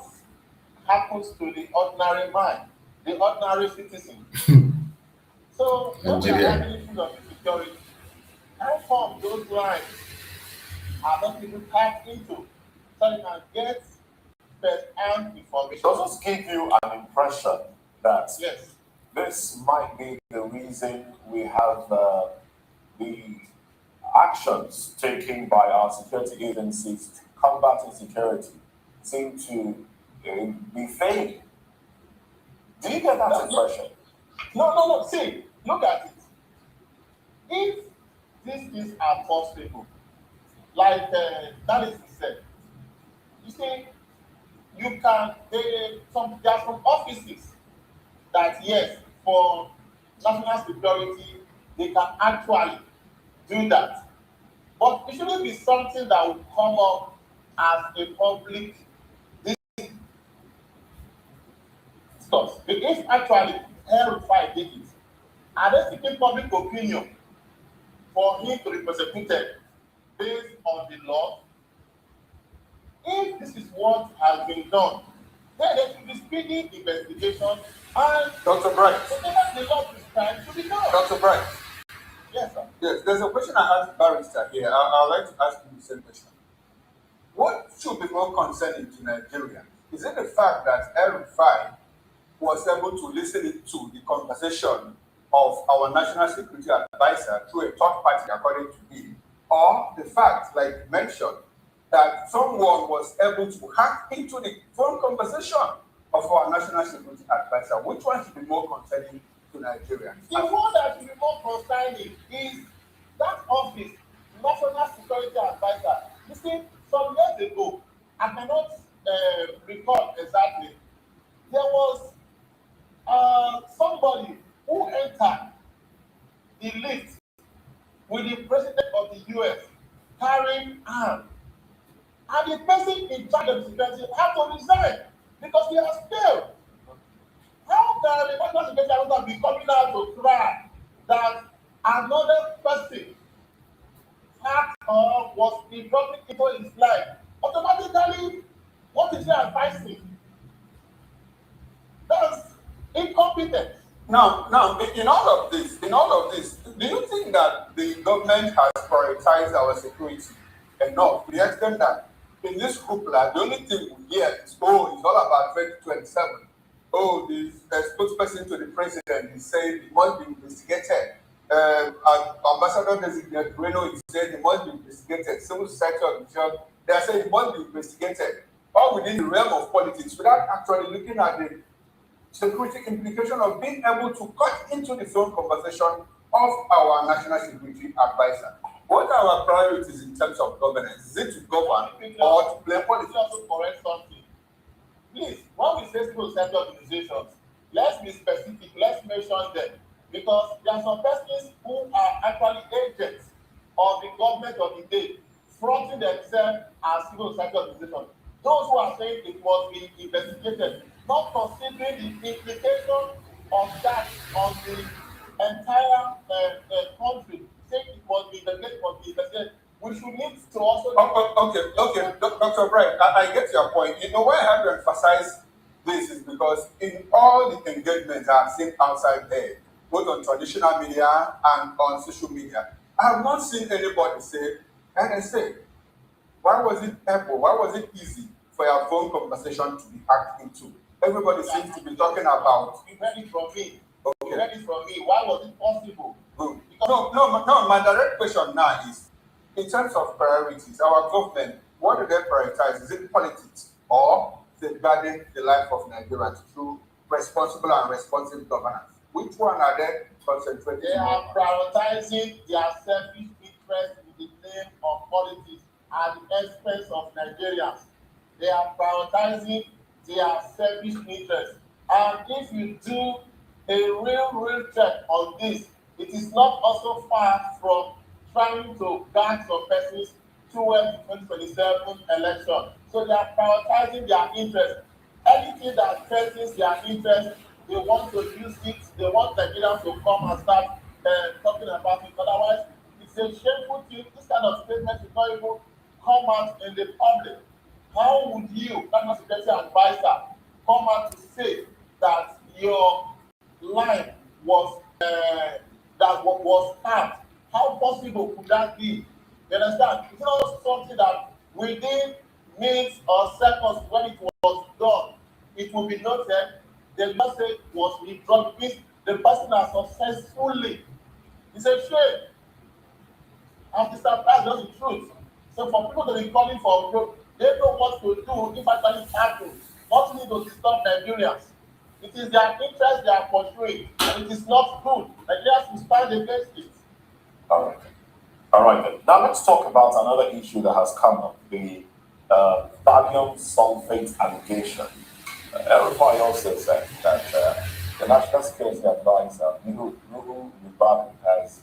R: happens to the ordinary man, the ordinary citizen? So, when we are having issues of insecurity, how come those lines are not even tapped into so you can get first-hand information?
Q: Does this give you an impression that
R: yes,
Q: this might be the reason we have the actions taken by our security agencies to combat insecurity seem to be failing? Do you get that impression?
R: No. See, look at it. If these things are possible, like Dallas said, you see, you can, there are some offices that, yes, for national security, they can actually do that. But it shouldn't be something that will come up as a public discourse. If actually El-Rufai did it, are they seeking public opinion for him to be prosecuted based on the law? If this is what has been done, then there should be speedy investigation and
P: Dr. Bright.
R: whatever the law prescribes should be done.
P: Dr. Bright.
R: Yes, sir.
P: Yes, there's a question I asked Barrister here. I'd like to ask you the same question. What should be more concerning to Nigeria? Is it the fact that El-Rufai was able to listen to the conversation of our national security advisor through a third party, according to him, or the fact, like mentioned, that someone was able to hack into the phone conversation of our national security advisor? Which one should be more concerning to Nigeria?
R: The one that should be more concerning is that office, National Security Advisor. You see, some years ago, I cannot recall exactly, there was somebody who entered the lift with the president of the US carrying arms. And the person in charge of the security had to resign because he has failed. How can the national security officer be coming out to cry that another person hacked or was involved into his life? Automatically, what is he advising? That's incompetence.
P: Now, in all of this, do you think that the government has prioritized our security enough to the extent that in this hoopla, the only thing we hear is, oh, it's all about 2027. Oh, the spokesperson to the president is saying it must be investigated. Ambassador designate Reno is saying it must be investigated. Civil society officials, they are saying it must be investigated. All within the realm of politics, without actually looking at the security implication of being able to cut into the phone conversation of our national security advisor. What are our priorities in terms of governance? Is it to govern or to play politics?
R: Also correct something. Please, when we say civil society organizations, let's be specific, let's mention them. Because there are some persons who are actually agents of the government of the day, fronting themselves as civil society organizations. Those who are saying it must be investigated, not considering the implication of that on the entire country, saying it must be investigated. We should need to also...
P: Okay, Dr. Bright, I get your point. You know why I have to emphasize this is because in all the engagements I've seen outside there, both on traditional media and on social media, I have not seen anybody say, NSA, why was it able, why was it easy for your phone conversation to be hacked into? Everybody seems to be talking about...
R: You heard it from me. Okay. You heard it from me. Why was it possible?
P: Good. No, my direct question now is, in terms of priorities, our government, what do they prioritize? Is it politics or safeguarding the life of Nigerians through responsible and responsive governance? Which one are they concentrating
R: They
P: on?
R: are prioritizing their selfish interest in the name of politics at the expense of Nigerians. They are prioritizing their selfish interest. And if you do a real check on this, it is not also far from trying to guide some persons towards the 2027 election. So they are prioritizing their interest. Anything that threatens their interest, they want to use it, they want Nigerians to come and start talking about it. Otherwise, it's a shameful thing. This kind of statement is not even come out in the public. How would you, national security advisor, come out to say that your line was was hacked? How possible could that be? You understand? It's not something that within minutes or seconds when it was done, it will be noted. The message was withdrawn because the person has successfully. It's a shame. And Mr. That's just the truth. So for people to be calling for growth, they know what to do if actually it happens. Not need to stop Nigerians. It is their interest they are pursuing, and it is not good. Nigerians will stand against it.
Q: All right. All right. Then. Now let's talk about another issue that has come up: the thallium sulfate allegation. Everybody also said that the National Security Advisor, Nuhu Mubarak, has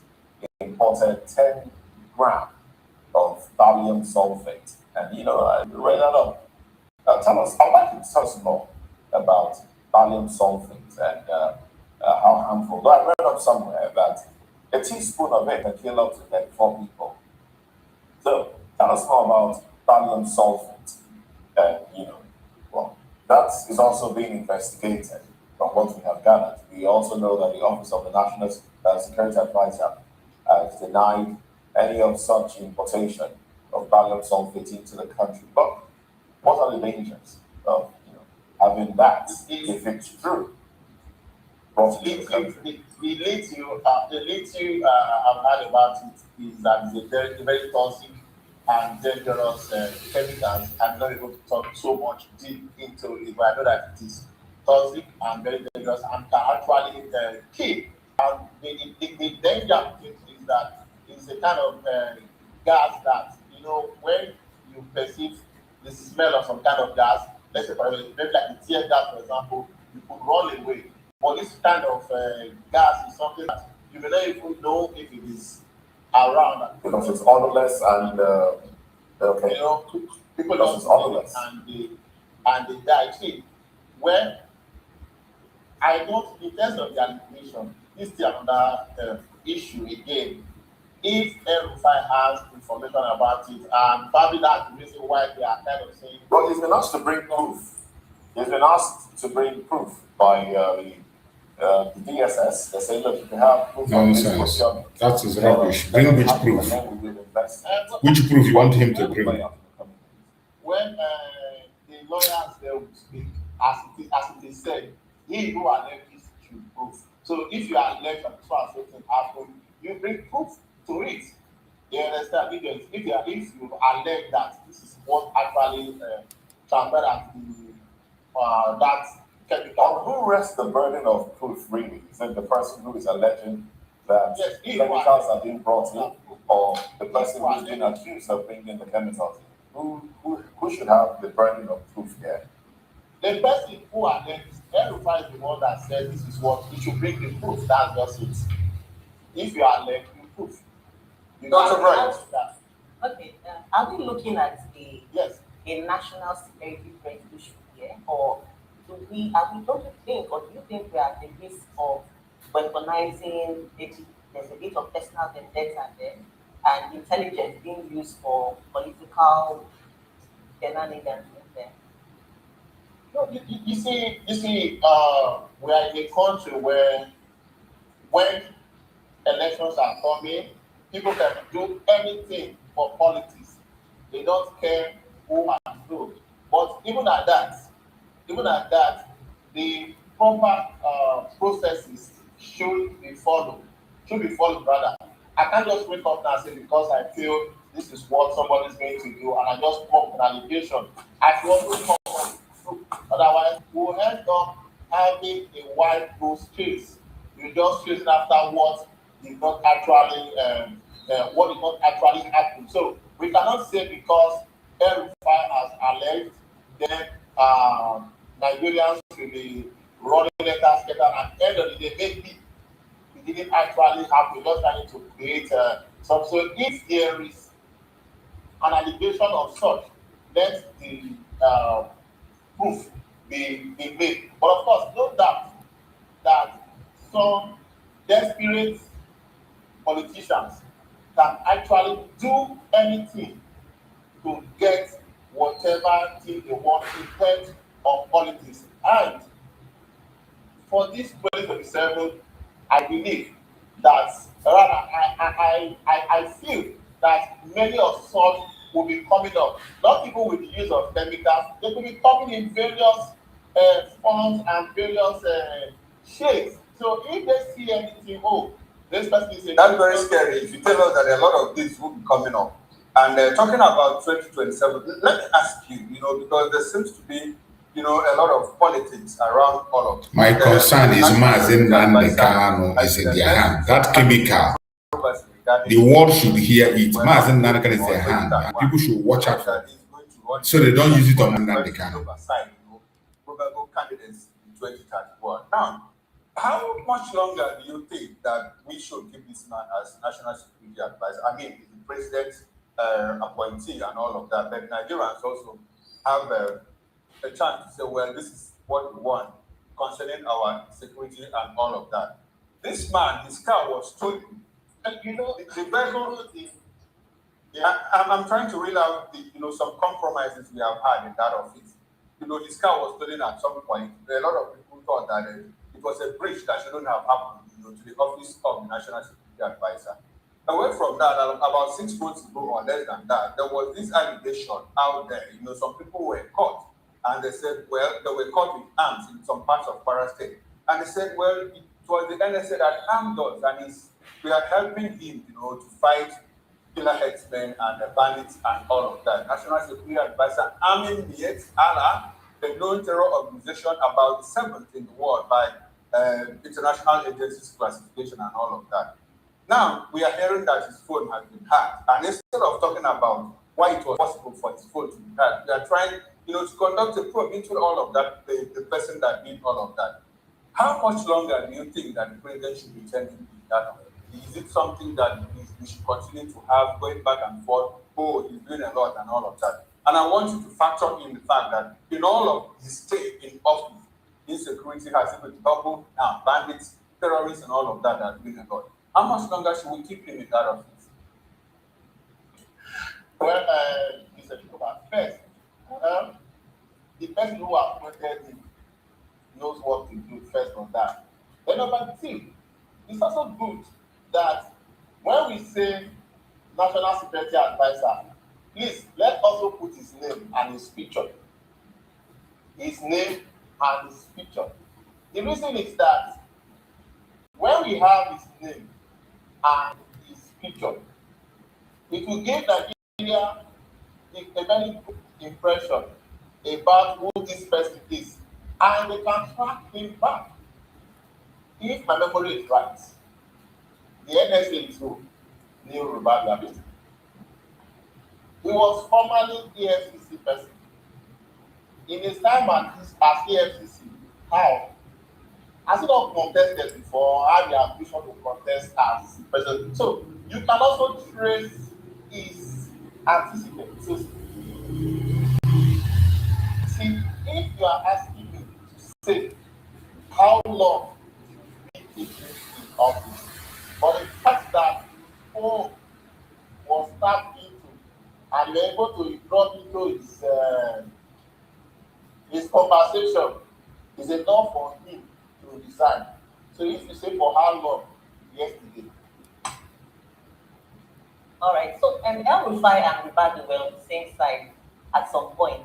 Q: imported 10 grams of thallium sulfate. And, I read that up. Tell us, I'd like you to tell us more about thallium sulfate and how harmful. Though I read up somewhere that a teaspoon of it can kill up to 34 people. So, tell us more about thallium sulfate. And, well, that is also being investigated from what we have gathered. We also know that the Office of the National Security Advisor has denied any of such importation of thallium sulfate into the country. But what are the dangers of having that if it's true?
R: The little I've heard about it is that it's a very, very toxic and dangerous chemicals. I'm not able to talk so much deep into it, but I know that it is toxic and very dangerous and can actually kill. And the danger is that it's a kind of gas that, when you perceive the smell of some kind of gas, let's say, maybe like the tear gas, for example, you could run away. But this kind of gas is something that you may not even know if it is around.
Q: Because it's odorless and okay.
R: People don't know it and they die. See, when I don't, in terms of the allegation, this is another issue again. If everybody has information about it, and probably that's the reason why they are kind of saying.
Q: Well, he's been asked to bring proof. He's been asked to bring proof by the DSS. They say, look, if you have proof of this procurement.
L: That is rubbish. Bring which proof? Which proof you want him to bring?
R: When the lawyers will speak, as it is said, he who alleges should prove. So if you allege that so and so thing happened, you bring proof to it. You understand? If you allege that this is what actually transpired at that chemical.
Q: On who rests the burden of proof, really? Is it the person who is alleging that chemicals are being brought in, or the person who's been accused of bringing the chemicals in? Who should have the burden of proof here?
R: The person who alleges, everybody is the one that says this is what you should bring the proof. That's just it. If you are alleged, you prove. You got it right.
M: Okay, are we looking at a national security threat issue here, or don't you think, or do you think we are at the risk of weaponizing there's a bit of personal vendetta there and intelligence being used for political shenanigans there?
R: No, you see, we are in a country where when elections are coming, people can do anything for politics. They don't care who and who. But even at that, the proper processes should be followed. Rather. I can't just wake up now and say because I feel this is what somebody is going to do, and I just come up with an allegation. I should also come up with proof. Otherwise, we'll end up having a white goose chase. You just chasing after what did not actually happen. So we cannot say because El-Rufai has alleged, then Nigerians will be running letters together, and at the end of the day, maybe it didn't actually happen. Just trying to create some. So if there is an allegation of such, let the proof be made. But of course, no doubt, that some desperate politicians can actually do anything to get whatever thing they want in terms of politics. And for this 2027, I believe that I feel that many of such will be coming up, not even with the use of chemicals. They will be coming in various forms and various shades. So if they see anything, oh, this person is a
P: that's very scary. If you tell us that a lot of these will be coming up. And talking about 2027, let me ask you, because there seems to be, a lot of politics around all of this.
L: My concern is Mazin Nandekano is in their hand. That chemical, the world should hear it. Mazin Nandekano is in their hand. And people should watch out for it. So they don't use it on Nandekano.
P: Probable candidates in 2031. Now, how much longer do you think that we should keep this man as national security advisor? I mean, the president's appointee and all of that, but Nigerians also have a chance to say, well, this is what we want concerning our security and all of that. This man, his car was stolen. And the vehicle, I'm trying to reel out some compromises we have had in that office. His car was stolen at some point. A lot of people thought that it was a breach that shouldn't have happened, to the office of the National Security Advisor. Away from that, about 6 months ago or less than that, there was this allegation out there. Some people were caught, and they said, well, they were caught with arms in some parts of Kwara State. And they said, well, it was the NSA that armed us, and we are helping him, to fight killer headsmen and the bandits and all of that. National Security Advisor arming the Allah, the known terror organization, about the seventh in the world by international agencies classification and all of that. Now, we are hearing that his phone has been hacked. And instead of talking about why it was possible for his phone to be hacked, we are trying, to conduct a probe into all of that, the person that did all of that. How much longer do you think that the president should be tending that? Is it something that we should continue to have going back and forth? Oh, he's doing a lot and all of that. And I want you to factor in the fact that in all of his stay in office, insecurity has even doubled now. Bandits, terrorists, and all of that are doing a lot. How much longer should we keep him in that office?
R: Well, Mr. Chikoba, first, the person who appointed him knows what to do first on that. Then number two, it's also good that when we say National Security Advisor, please let also put his name and his picture. His name and his picture. The reason is that when we have his name and his picture, it will give Nigeria a very good impression about who this person is, and they can track him back. If my memory is right, the NSA is who? New Rubabia. He was formerly EFCC person. In his time as EFCC, how? Has he not contested before? Had the ambition to contest as president? So you can also trace his antecedents. So, see, if you are asking me to say how long he keep in office, but the fact that phone was tapped into and you're able to drop into his conversation is enough for him to resign. So if you say for how long, yesterday.
M: All right. So El-Rufai and Ribadu were on the same side at some point.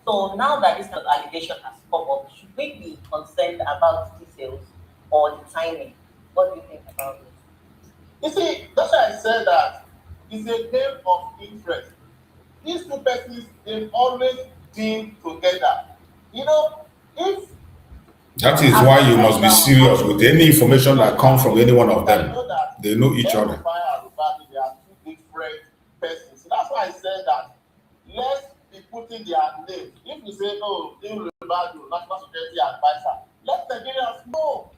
M: So now that this allegation has come up, should we be concerned about details or the timing? What do you think about it?
R: You see, that's why I said that it's a game of interest. These two persons, they've always been together. If
L: that is why you must be serious with any information that comes from any one of them. They know each other.
R: They are two different persons. So that's why I said that let's be putting their names. If you say, oh, New Rubadu, National Security Advisor, let Nigerians know.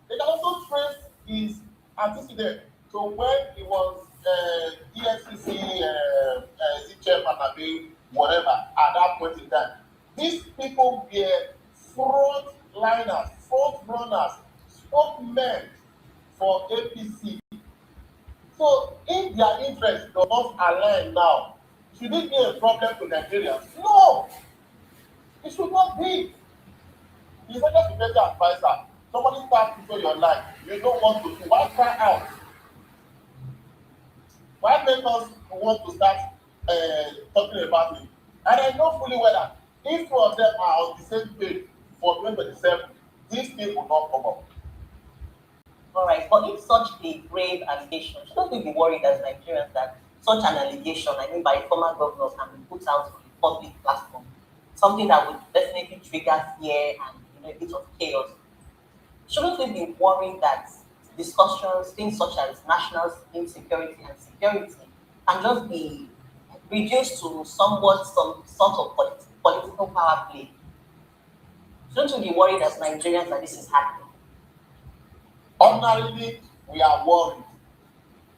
R: They can also trace his antecedent. So when he was EFCC chairman, whatever, at that point in time, these people were front liners front runners, spokesmen for APC. So if their interests do not align now, should it be a problem to Nigerians? No, it should not be. The second security advisor, somebody starts into your life, you don't want to do. Why cry out? Why make us want to start talking about it? And I know fully well that if two of them are on the same page for 2027, this thing will not come up.
M: All right, but if such a grave allegation, shouldn't we be worried as Nigerians that such an allegation, I mean by former governors, can be put out on a public platform? Something that would definitely trigger fear and a bit of chaos. Shouldn't we be worried that discussions, things such as national insecurity and security, can just be reduced to somewhat some sort of political power play? Shouldn't we be worried as Nigerians that this is happening?
R: Ordinarily, we are worried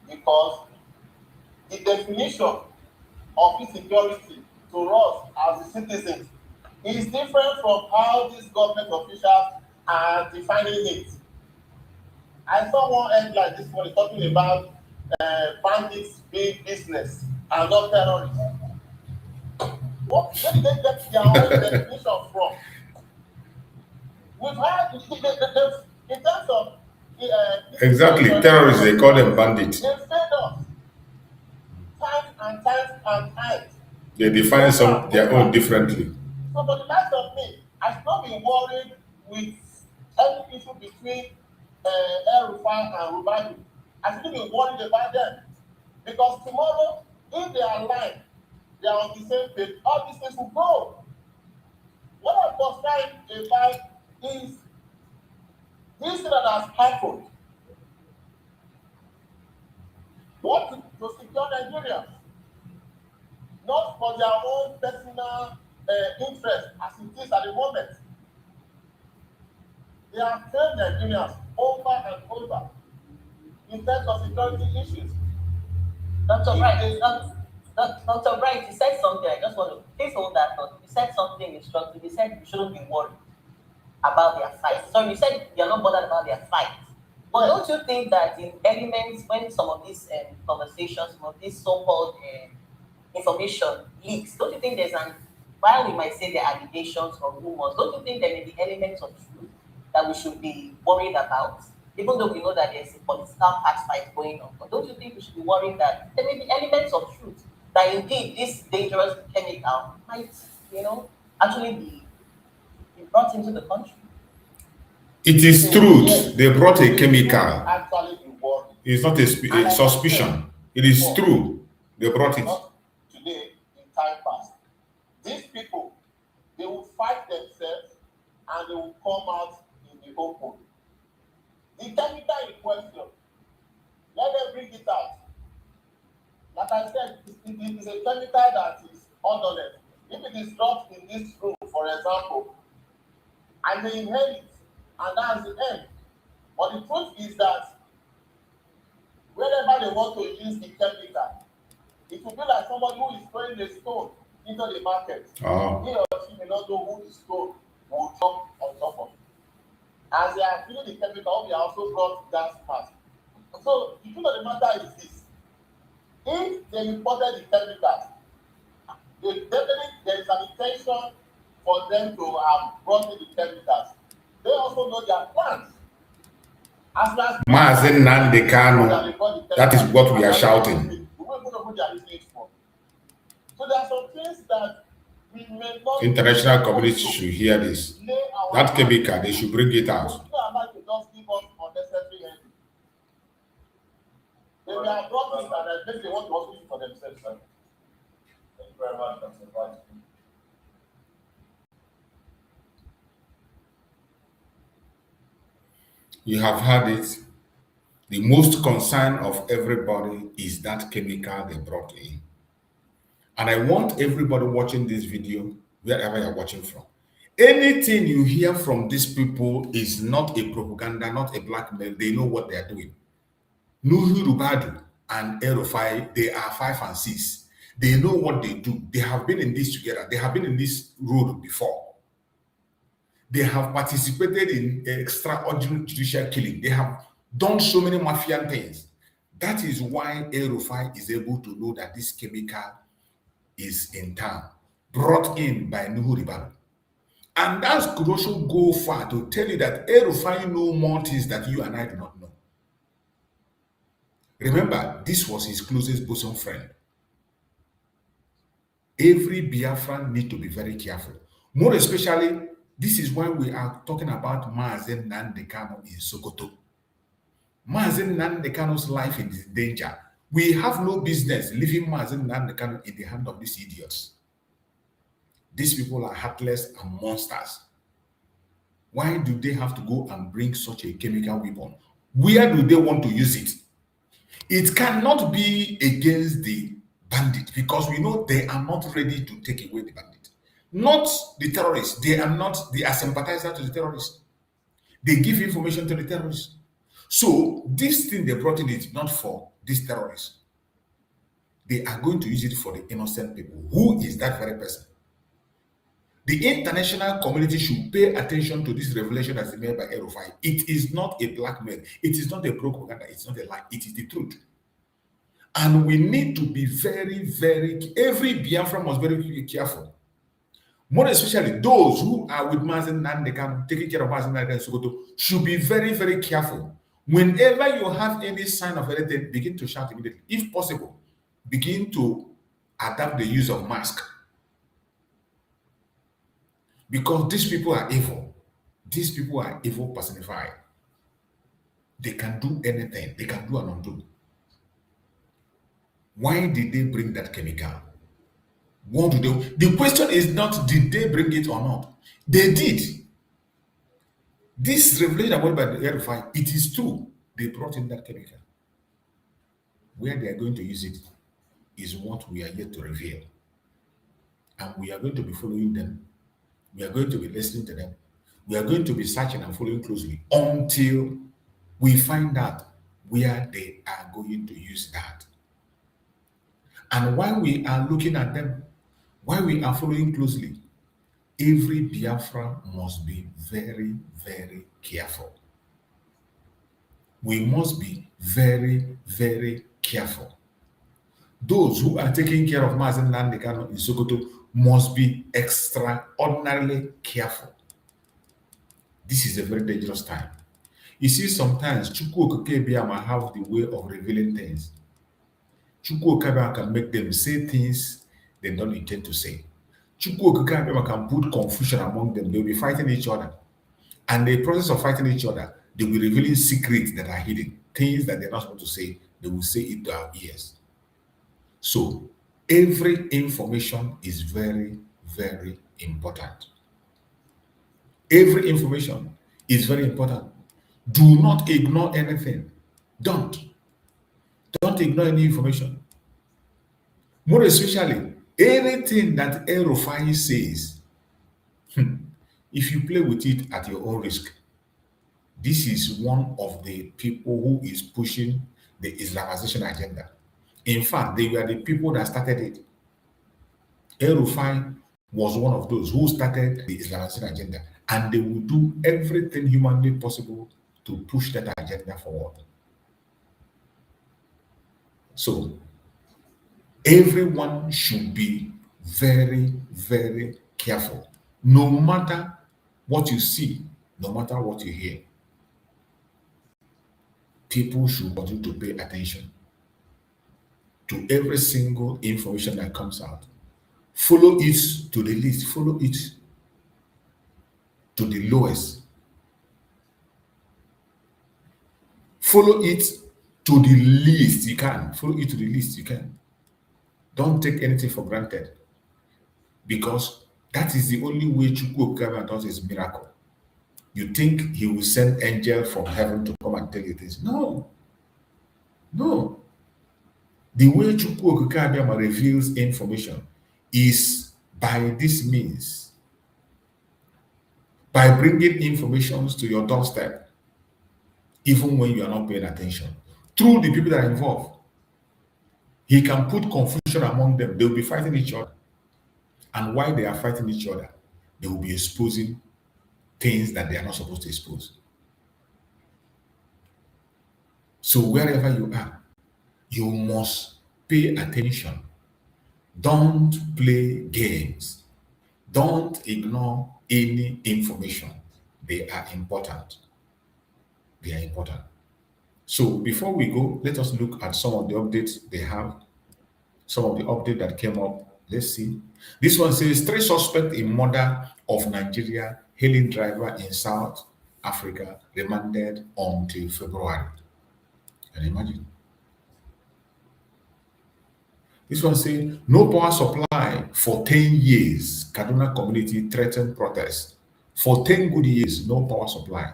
R: because the definition of insecurity to us as the citizens is different from how these government officials are defining it. I saw one headline this morning talking about bandits being business and not terrorists. Where did they get their own definition from? We've had in terms of
L: exactly, terrorists, they call them bandits.
R: They failed us times and times.
L: They define their own differently.
R: So for the likes of me, I should not be worried with any issue between El-Rufai and Rubadu. I shouldn't be worried about them. Because tomorrow, if they are aligned, they are on the same page, all these things will go. What I was trying about is this that has happened. What to secure Nigerians, not for their own personal interest as it is at the moment. They have failed Nigerians over and over in terms of security issues.
M: Dr. Bright, Dr. Bright, you said something. I just want to please hold that thought. You said something instructive. You said you shouldn't be worried about their fight. So you said you're not bothered about their fight. But don't you think that in elements, when some of these conversations, some of these so-called information leaks, don't you think there's while we might say they're allegations or rumors, don't you think there may be elements of truth that we should be worried about? Even though we know that there's a political tax fight going on, but don't you think we should be worried that there may be elements of truth that indeed this dangerous chemical might, actually be brought into the country?
L: It is truth. They brought a chemical. It's not a suspicion. It is true. They brought it.
R: Today, in time past, these people, they will fight themselves and they will come out in the open. The chemical in question, let them bring it out. Like I said, it is a chemical that is odorless. If it is dropped in this room, for example, I may inhale it, and that's the end. But the truth is that wherever they want to use the chemical, it will be like somebody who is throwing a stone into the market.
L: Oh.
R: He or she may not know who the stone will jump on top of. As they are filling the chemical, we also brought gas mask. So the truth of the matter is this: if they imported the chemicals, definitely there is an intention for them to have brought in the chemicals. They also know their plans.
L: Mazen Nandekano, that is what we are shouting.
R: So there are some things that we may not.
L: International community should hear this. That chemical, they should bring it out.
R: They are brought in and I think they want to also use for themselves. Thank you very much, Dr. Bright.
L: You have heard it. The most concern of everybody is that chemical they brought in. And I want everybody watching this video, wherever you're watching from, anything you hear from these people is not a propaganda, not a blackmail. They know what they're doing. Nuhu Rubadu and El-Rufai, they are 5 and 6. They know what they do. They have been in this together. They have been in this road before. They have participated in extraordinary judicial killing. They have done so many mafian things. That is why El-Rufai is able to know that this chemical is in town, brought in by Nuhu Ribadu. And that could also go far to tell you that El-Rufai knows more things that you and I do not know. Remember, this was his closest bosom friend. Every Biafran need to be very careful. More especially, this is why we are talking about Mazen Nnamdi Kanu in Sokoto. Mazen Nnamdi Kanu's life is in danger. We have no business leaving Mazen Nnamdi Kanu in the hand of these idiots. These people are heartless and monsters. Why do they have to go and bring such a chemical weapon? Where do they want to use it? It cannot be against the bandit because we know they are not ready to take away the bandit. Not the terrorists. They are sympathizers to the terrorists. They give information to the terrorists. So this thing they brought in is not for these terrorists. They are going to use it for the innocent people. Who is that very person? The international community should pay attention to this revelation that's made by El-Rufai. It is not a blackmail. It is not a propaganda. It's not a lie. It is the truth. And we need to be very, every Biafra must be very careful. More especially those who are with Mazen Nnamdi Kanu, taking care of Mazen Nnamdi Kanu Sokoto, should be very, very careful. Whenever you have any sign of anything, begin to shout immediately. If possible, begin to adapt the use of mask. Because these people are evil. These people are evil personified. They can do anything. They can do and undo. Why did they bring that chemical? What do they? The question is not did they bring it or not. They did. This revelation about the El-Rufai, it is true. They brought in that chemical. Where they are going to use it is what we are yet to reveal. And we are going to be following them. We are going to be listening to them. We are going to be searching and following closely until we find out where they are going to use that. And while we are looking at them, while we are following closely, every Biafra must be very, very careful. We must be very, very careful. Those who are taking care of Mazen Nnamdi Kanu in Sokoto must be extraordinarily careful. This is a very dangerous time. You see, sometimes Chukwu Okike might have the way of revealing things. Chukwu Okike can make them say things they don't intend to say. Chukwu Okike can put confusion among them. They'll be fighting each other. And the process of fighting each other, they'll be revealing secrets that are hidden, things that they're not supposed to say. They will say it to our ears. So, every information is very, very important. Every information is very important. Do not ignore anything. Don't ignore any information. More especially, anything that El-Rufai says, if you play with it at your own risk. This is one of the people who is pushing the Islamization agenda. In fact, they were the people that started it. El-Rufai was one of those who started the Islamization agenda, and they will do everything humanly possible to push that agenda forward. So, everyone should be very, very careful. No matter what you see, no matter what you hear, people should continue to pay attention to every single information that comes out. Follow it to the least, follow it to the lowest. Follow it to the least you can. Follow it to the least you can. Don't take anything for granted, because that is the only way Chukwu Okike does his miracle. You think he will send angel from heaven to come and tell you this? No. No. The way Chukwu Okike reveals information is by this means, by bringing information to your doorstep, even when you are not paying attention, through the people that are involved. He can put confusion among them. They will be fighting each other. And while they are fighting each other, they will be exposing things that they are not supposed to expose. So wherever you are, you must pay attention. Don't play games. Don't ignore any information. They are important. They are important. So before we go, let us look at some of the updates they have. Some of the update that came up. Let's see. This one says 3 suspects in murder of Nigeria hailing driver in South Africa remanded until February. Can you imagine? This one says no power supply for 10 years. Kaduna community threatened protest. For 10 good years, no power supply.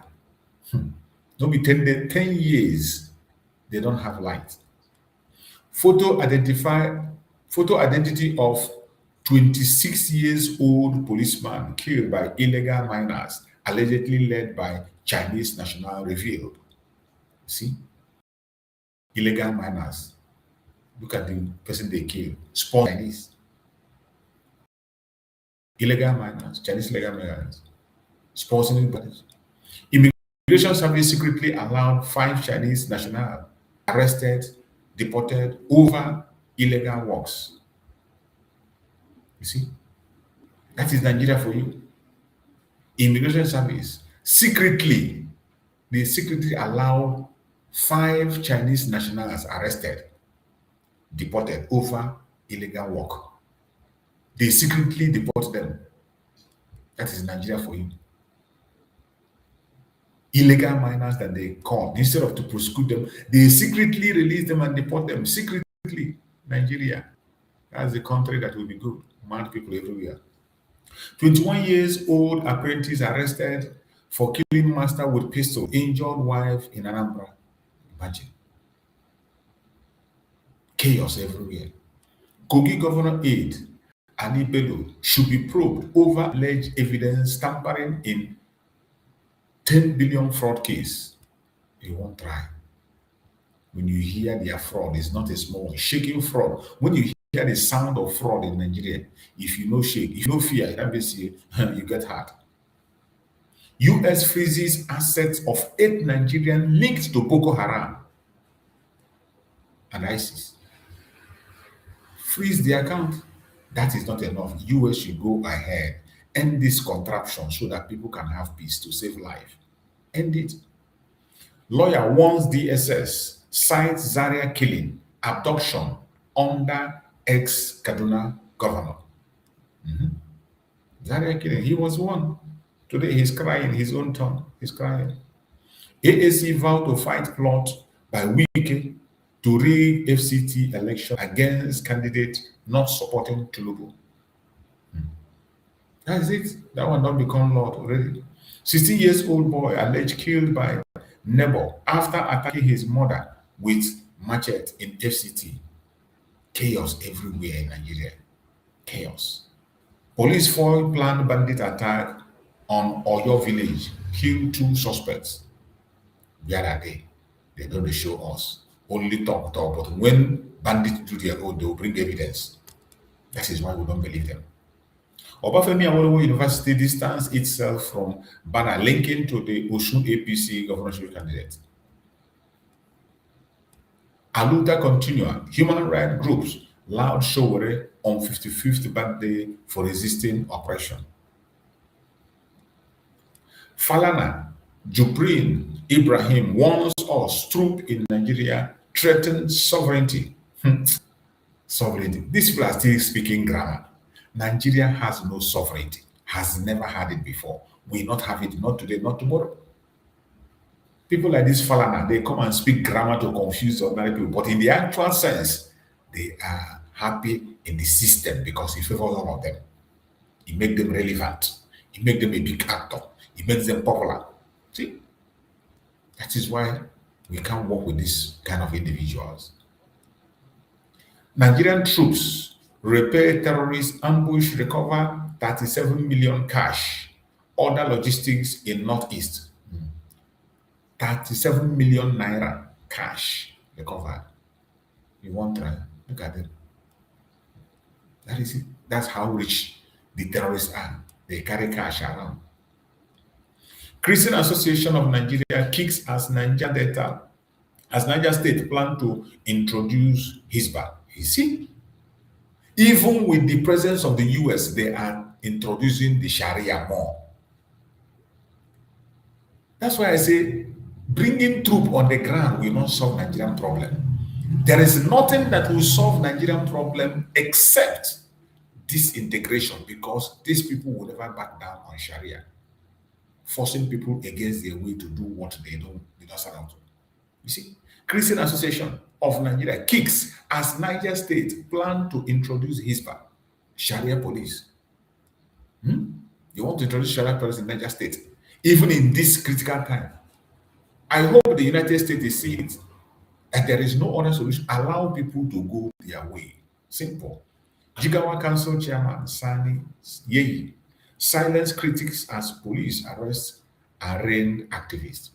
L: No be 10 years, they don't have light. Photo identity of 26 years old policeman killed by illegal miners, allegedly led by Chinese national revealed. See? Illegal miners. Look at the person they killed. Spawn Chinese. Illegal miners, Chinese illegal miners. Sponsoring bodies. Immigration Service secretly allowed 5 Chinese nationals arrested, deported over illegal works. You see? That is Nigeria for you. Immigration Service secretly, they secretly allowed 5 Chinese nationals arrested, deported over illegal work. They secretly deport them. That is Nigeria for you. Illegal miners that they caught, instead of to prosecute them, they secretly release them and deport them. Secretly, Nigeria. That's the country that will be good. Mad people everywhere. 21 years old apprentice arrested for killing master with pistol, injured wife in Anambra. Imagine. Chaos everywhere. Kogi governor aide Ali Bello should be probed over alleged evidence tampering in 10 billion fraud case. You won't try. When you hear their fraud, it's not a small one. Shaking fraud. When you hear the sound of fraud in Nigeria, if you know shake, if you know fear, that means you get hurt. US freezes assets of 8 Nigerians linked to Boko Haram and ISIS. Freeze the account. That is not enough. US should go ahead, end this contraption so that people can have peace to save life. End it. Lawyer warns DSS, cites Zaria killing, abduction under ex-Kaduna governor. Zaria killing, he was one. Today he's crying his own tongue. He's crying. AAC vowed to fight plot by Wike to rig FCT election against candidate not supporting Tinubu. That's it. That one not become law already. 16 years old boy alleged killed by neighbor after attacking his mother with machete in FCT. Chaos everywhere in Nigeria. Chaos. Police foil planned bandit attack on Oyo village, killed 2 suspects. Where are they? They don't show us. Only talk, but when bandits do their own, they will bring evidence. That is why we don't believe them. Obafemi Awolowo University distanced itself from banner linking to the Osun APC governorship candidate. Aluta continua. Human rights groups loud Showore on 55th birthday for resisting oppression. Falana Jubrin Ibrahim warns us troops in Nigeria threaten sovereignty. Sovereignty. These people are still speaking grammar. Nigeria has no sovereignty, has never had it before. We not have it, not today, not tomorrow. People like this Falana, they come and speak grammar to confuse ordinary people, but in the actual sense, they are happy in the system because it favors all of them. It makes them relevant. It makes them a big actor. It makes them popular. See? That is why we can't work with this kind of individuals. Nigerian troops repair terrorist ambush, recover 37 million cash. Other logistics in Northeast. 37 million naira cash recovered. You won't try. Look at them. That is it. That's how rich the terrorists are. They carry cash around. Christian Association of Nigeria kicks as Niger Delta, as Niger State plan to introduce Hisbah. You see, even with the presence of the US, they are introducing the Sharia more. That's why I say bringing troop on the ground will not solve Nigerian problem. There is nothing that will solve Nigerian problem except disintegration, because these people will never back down on Sharia, forcing people against their will to do what they don't stand out to. You see, Christian Association of Nigeria kicks as Niger State plan to introduce Hisbah, Sharia police. You want to introduce Sharia police in Niger State, even in this critical time. I hope the United States is seeing it, and there is no other solution. Allow people to go their way. Simple. Jigawa Council Chairman Sani Yeyi silence critics as police arrest arraigned activists.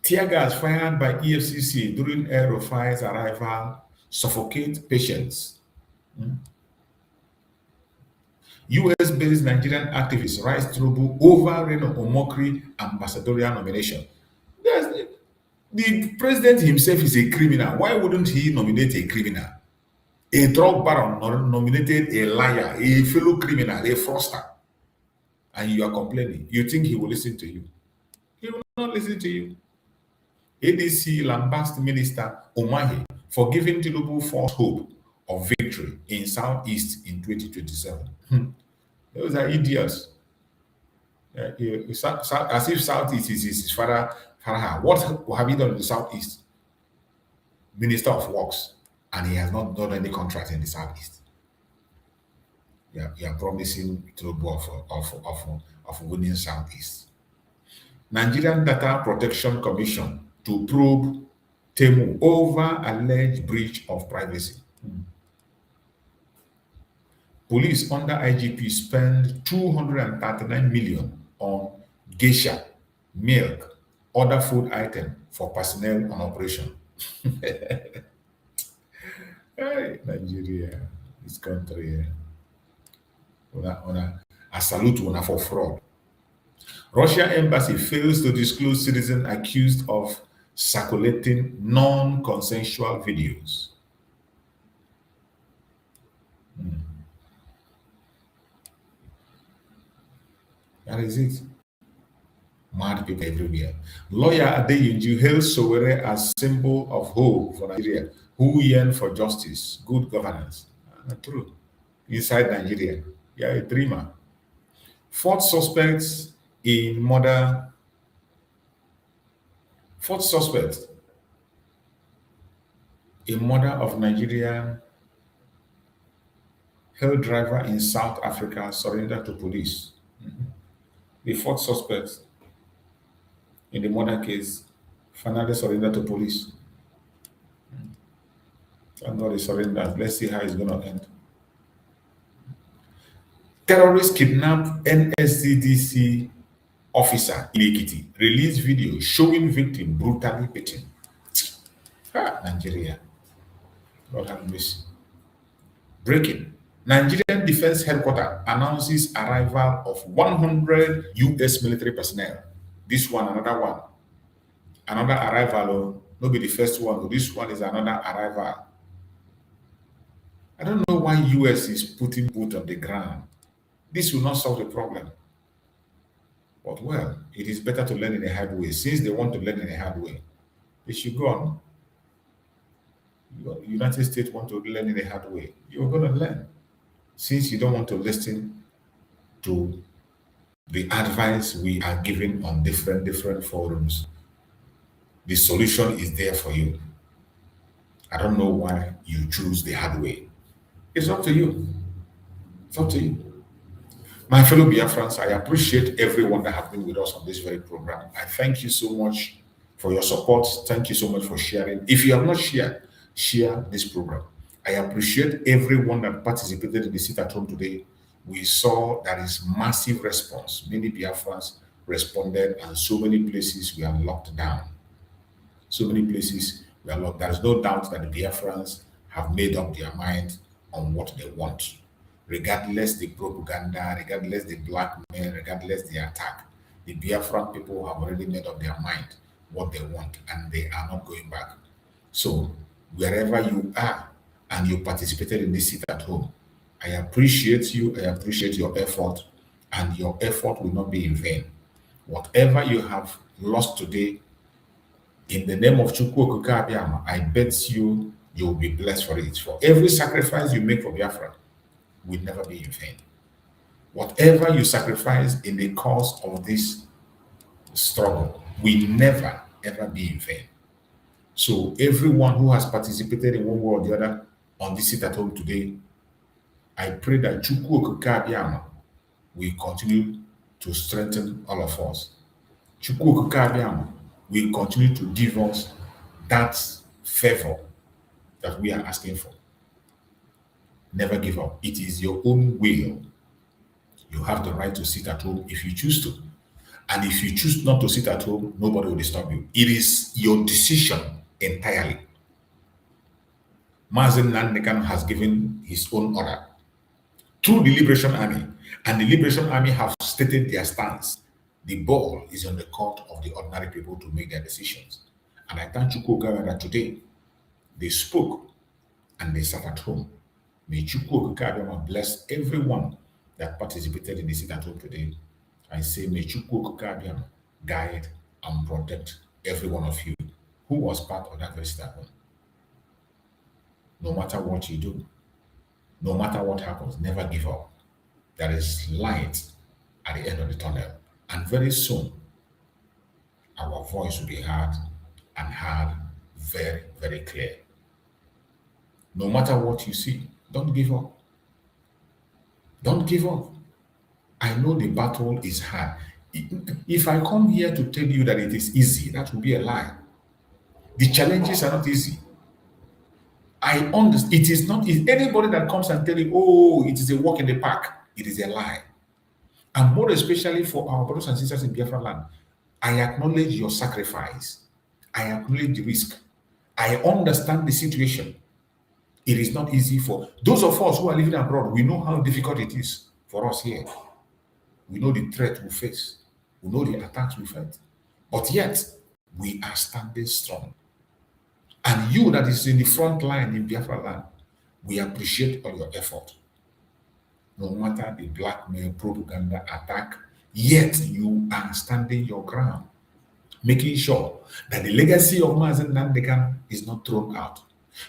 L: Tear gas fired by EFCC during Air Rufai's arrival suffocate patients. US-based Nigerian activists rise trouble over Reno Omokri ambassadorial nomination. The president himself is a criminal. Why wouldn't he nominate a criminal? A drug baron nominated a liar, a fellow criminal, a fraudster, and you are complaining. You think he will listen to you? He will not listen to you. ADC lambasted Minister Omahe for giving Tinubu false hope of victory in Southeast in 2027. Those are idiots. As if Southeast is his father. What have you done in the Southeast? Minister of Works, and he has not done any contract in the Southeast. You are promising Tinubu of winning Southeast. Nigerian Data Protection Commission to probe Temu over alleged breach of privacy. Police under IGP spend 239 million on geisha, milk, other food item for personnel on operation. Hey, Nigeria, this country. I salute una for fraud. Russia embassy fails to disclose citizen accused of circulating non-consensual videos. That is it. Mad people everywhere. Lawyer Adeyinju hails Sowore as symbol of hope for Nigeria, who yearn for justice, good governance. True. Inside Nigeria, you are a dreamer. Fourth suspect, a murder of Nigerian hail driver in South Africa surrendered to police. The fourth suspect in the murder case finally surrendered to police. Thank God he surrendered. Let's see how it's going to end. Terrorists kidnapped NSCDC officer in Ekiti. Released video showing victim brutally beaten. Nigeria. God have mercy. Breaking. Nigerian Defense Headquarters announces arrival of 100 U.S. military personnel. This one, another one. Another arrival, not be the first one, but this one is another arrival. I don't know why U.S. is putting boot on the ground. This will not solve the problem. But well, it is better to learn in a hard way. Since they want to learn in a hard way, they should go on. The United States want to learn in a hard way. You're going to learn. Since you don't want to listen to the advice we are giving on different forums, the solution is there for you. I don't know why you choose the hard way. It's up to you. It's up to you. My fellow Biafrans, I appreciate everyone that has been with us on this very program. I thank you so much for your support. Thank you so much for sharing. If you have not shared, share this program. I appreciate everyone that participated in the sit at home today. We saw there is massive response. Many Biafrans responded, and so many places we are locked down. So many places we are locked. There is no doubt that the Biafrans have made up their mind on what they want. regardless the propaganda, regardless the blackmail, regardless the attack. The Biafran people have already made up their mind what they want, and they are not going back. So wherever you are and you participated in this sit at home, I appreciate you, I appreciate your effort, and your effort will not be in vain. Whatever you have lost today, in the name of Chukwu Okike Abiyama, I bet you will be blessed for it. For every sacrifice you make for Biafra will never be in vain. Whatever you sacrifice in the cause of this struggle will never, ever be in vain. So everyone who has participated in one way or the other on this sit at home today, I pray that Chukwu Okike Abiyama will continue to strengthen all of us. Chukwu Okike Abiyama will continue to give us that favor that we are asking for. Never give up. It is your own will. You have the right to sit at home if you choose to. And if you choose not to sit at home, nobody will disturb you. It is your decision entirely. Mazen Nandekan has given his own order through the Liberation Army, and the Liberation Army have stated their stance. The ball is on the court of the ordinary people to make their decisions. And I thank Chukwu Okike that today they spoke and they sat at home. May Chukwu Okike bless everyone that participated in the sit at home today. I say, may Chukwu Okike guide and protect every one of you who was part of that very sit at home. No matter what you do, no matter what happens, never give up. There is light at the end of the tunnel. And very soon, our voice will be heard and heard very, very clear. No matter what you see, don't give up. Don't give up. I know the battle is hard. If I come here to tell you that it is easy, that would be a lie. The challenges are not easy. I understand. It is not easy. Anybody that comes and tell you, oh, it is a walk in the park, it is a lie. And more especially for our brothers and sisters in Biafra land, I acknowledge your sacrifice. I acknowledge the risk. I understand the situation. It is not easy for those of us who are living abroad. We know how difficult it is for us here. We know the threat we face. We know the attacks we fight. But yet, we are standing strong. And you that is in the front line in Biafra land, we appreciate all your effort. No matter the blackmail, propaganda, attack, yet you are standing your ground, making sure that the legacy of Mazen Nandekan is not thrown out.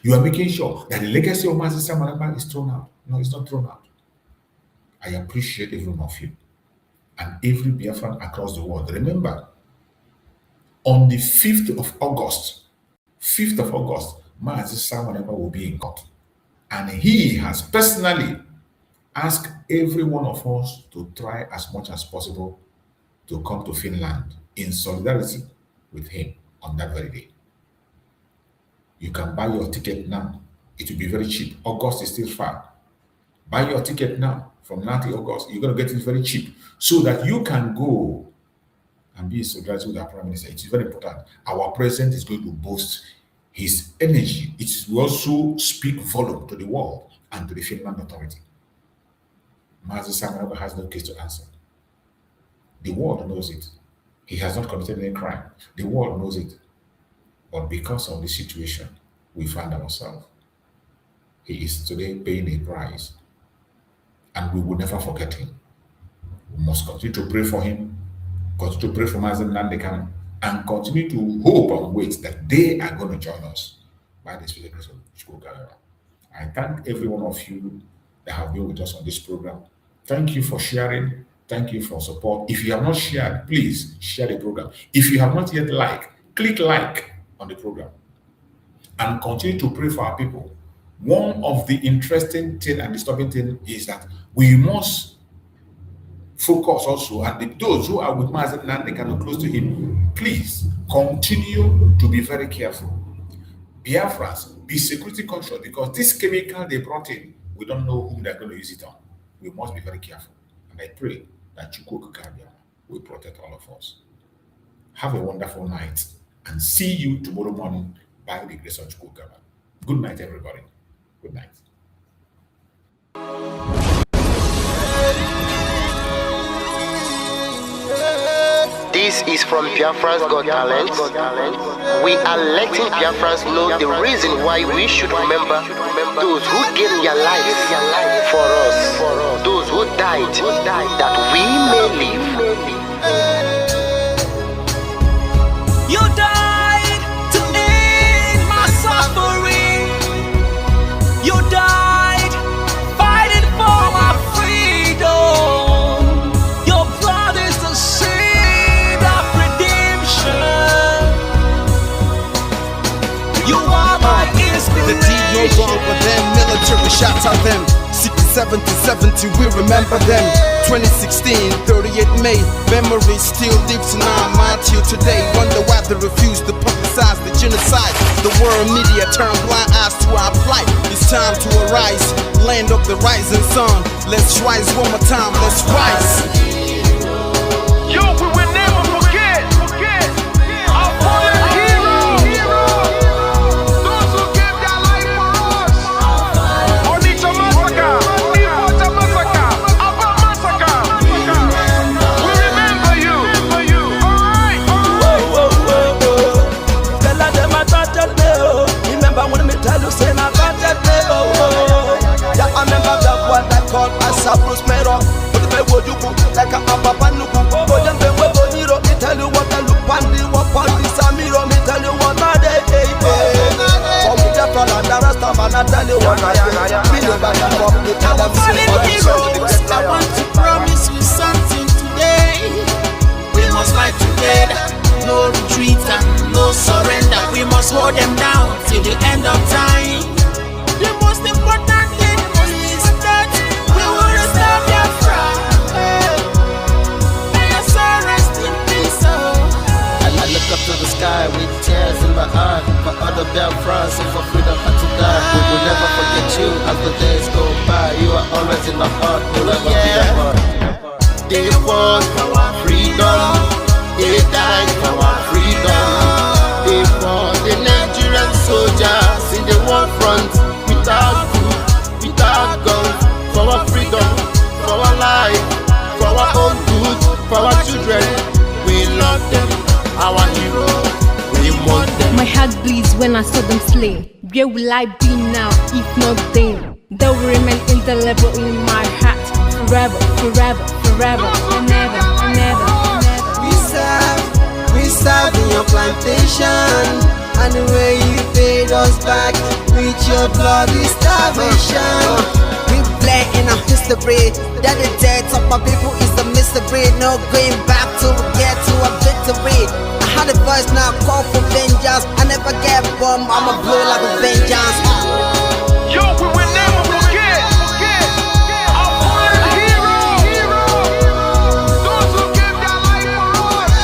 L: You are making sure that the legacy of Mazen Samaraba is thrown out. No, it's not thrown out. I appreciate every one of you and every Biafran across the world. Remember, on the 5th of August, Mazen Samaraba will be in court. And he has personally asked every one of us to try as much as possible to come to Finland in solidarity with him on that very day. You can buy your ticket now. It will be very cheap. August is still far. Buy your ticket now. From now to August, you're going to get it very cheap so that you can go and be in solidarity with our Prime Minister. It is very important. Our president is going to boast his energy. It will also speak volume to the world and to the Finland authority. Mazen Samaraba has no case to answer. The world knows it. He has not committed any crime. The world knows it. But because of the situation we find ourselves, he is today paying a price. And we will never forget him. We must continue to pray for him, continue to pray for Mazen Nandekan, and continue to hope and wait that they are going to join us by the Spirit of Chukwu. I thank every one of you that have been with us on this program. Thank you for sharing. Thank you for support. If you have not shared, please share the program. If you have not yet liked, click like on the program and continue to pray for our people. One of the interesting thing and disturbing thing is that we must focus also, and those who are with Mazen Nandekan close to him, please continue to be very careful. Biafrans, be security conscious, because this chemical they brought in, we don't know whom they're going to use it on. We must be very careful. And I pray that Chukwu Okike will protect all of us. Have a wonderful night and see you tomorrow morning by the grace of Chukwu Okike. Good night, everybody. Good night.
A: This is from Biafra's Got Talent. We are letting Biafrans know the reason why we should remember those who gave their lives for us, those who died that we may live.
B: You died to end my suffering. You died fighting for my freedom. Your blood is the seed of redemption. You are my inspiration.
C: The deed no wrong with them, military shots at them. 67 to 70, we remember them. 2016, 38 May, memory still lives in our mind till today. Wonder why they refuse to publicize the genocide. The world media turn blind eyes to our plight. It's time to arise, land of the rising sun. Let's rise one more time, let's rise.
D: Yo, we will never forget our fallen heroes. Those who gave their life for us. Onitsha massacre, Iwata massacre, Aba massacre. We remember you. Alright.
B: Tell them I got that day, oh. Remember when me tell you say I got that day, oh. Yeah, I remember that what I call a Sabrus Mero. But the way you put like a papa nuku. But then when we go me tell you what I look pandi, what pandi Samiro, me tell you what I day. For me the front and the rest of man, I tell you what I day. Me know back and forth, me tell them
G: I want to promise you something today. We must fight together, no retreat and no surrender. We must hold them down till the end of time. The most important thing is that we will restore Biafra. May your soul rest in peace.
E: I look up to the sky with tears in my eye. For other Biafrans and for freedom had to die. We will never forget you as the days go by. You are always in my heart, you'll never be apart. They fought for our freedom. They died for our freedom. They fought the Nigerian soldiers in the war front. Without food, without guns. For our freedom, for our life, for our own good, for our children. We love them, our heroes. We want them.
F: My heart bleeds when I saw them slain. Where will I be now if not then? They will remain indelible in my heart forever, forever, forever, and ever, and ever, and ever.
G: We serve in your plantation, and the way you paid us back with your bloody starvation. We bled in our history that the death of our people is a mystery. No going back to get to a victory. I had a voice now call for vengeance. I never get bombed, I'ma blow like a vengeance.
D: Yo, we will never forget our fallen heroes. Those who gave their life for us.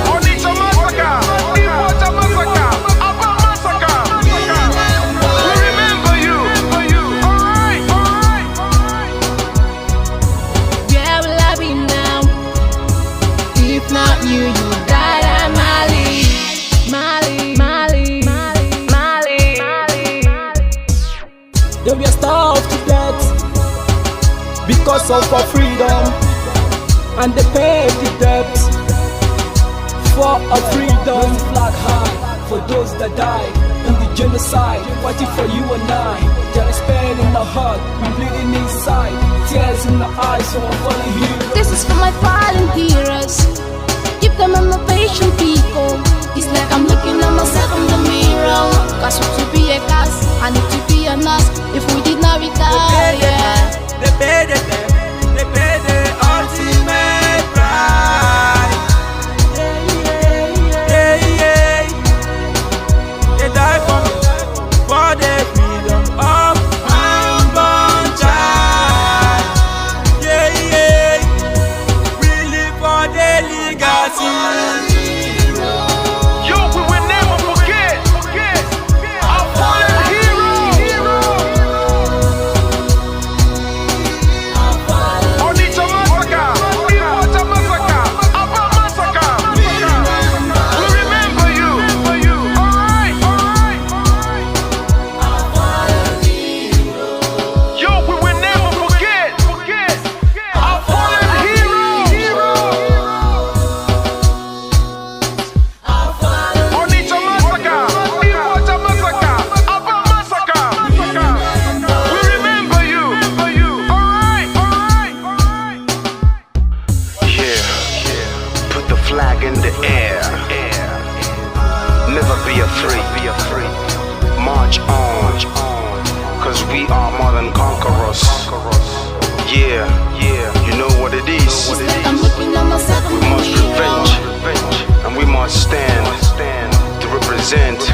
D: Onitsha massacre, Iwata massacre, Aba massacre. We remember you. Alright.
F: Where will I be now if not you? You died at Mali, Mali, Mali, Mali, Mali, Mali.
B: They were starved to death because of our freedom, and they paid the debt for our freedom. Flag high for those that died in the genocide, fighting for you and I. There is pain in the heart, we bleeding inside, tears in the eyes, so I'm falling here.
H: This is for my fallen heroes. Give them a motivation, people. It's like I'm looking at myself in the mirror. Cause to be a cast, I need to be a nurse. If we did not retire, yeah.
B: They pay the ultimate price. They die for the freedom of unborn child. We live for the legacy.
D: Yo, we will never forget our fallen heroes.
I: represent.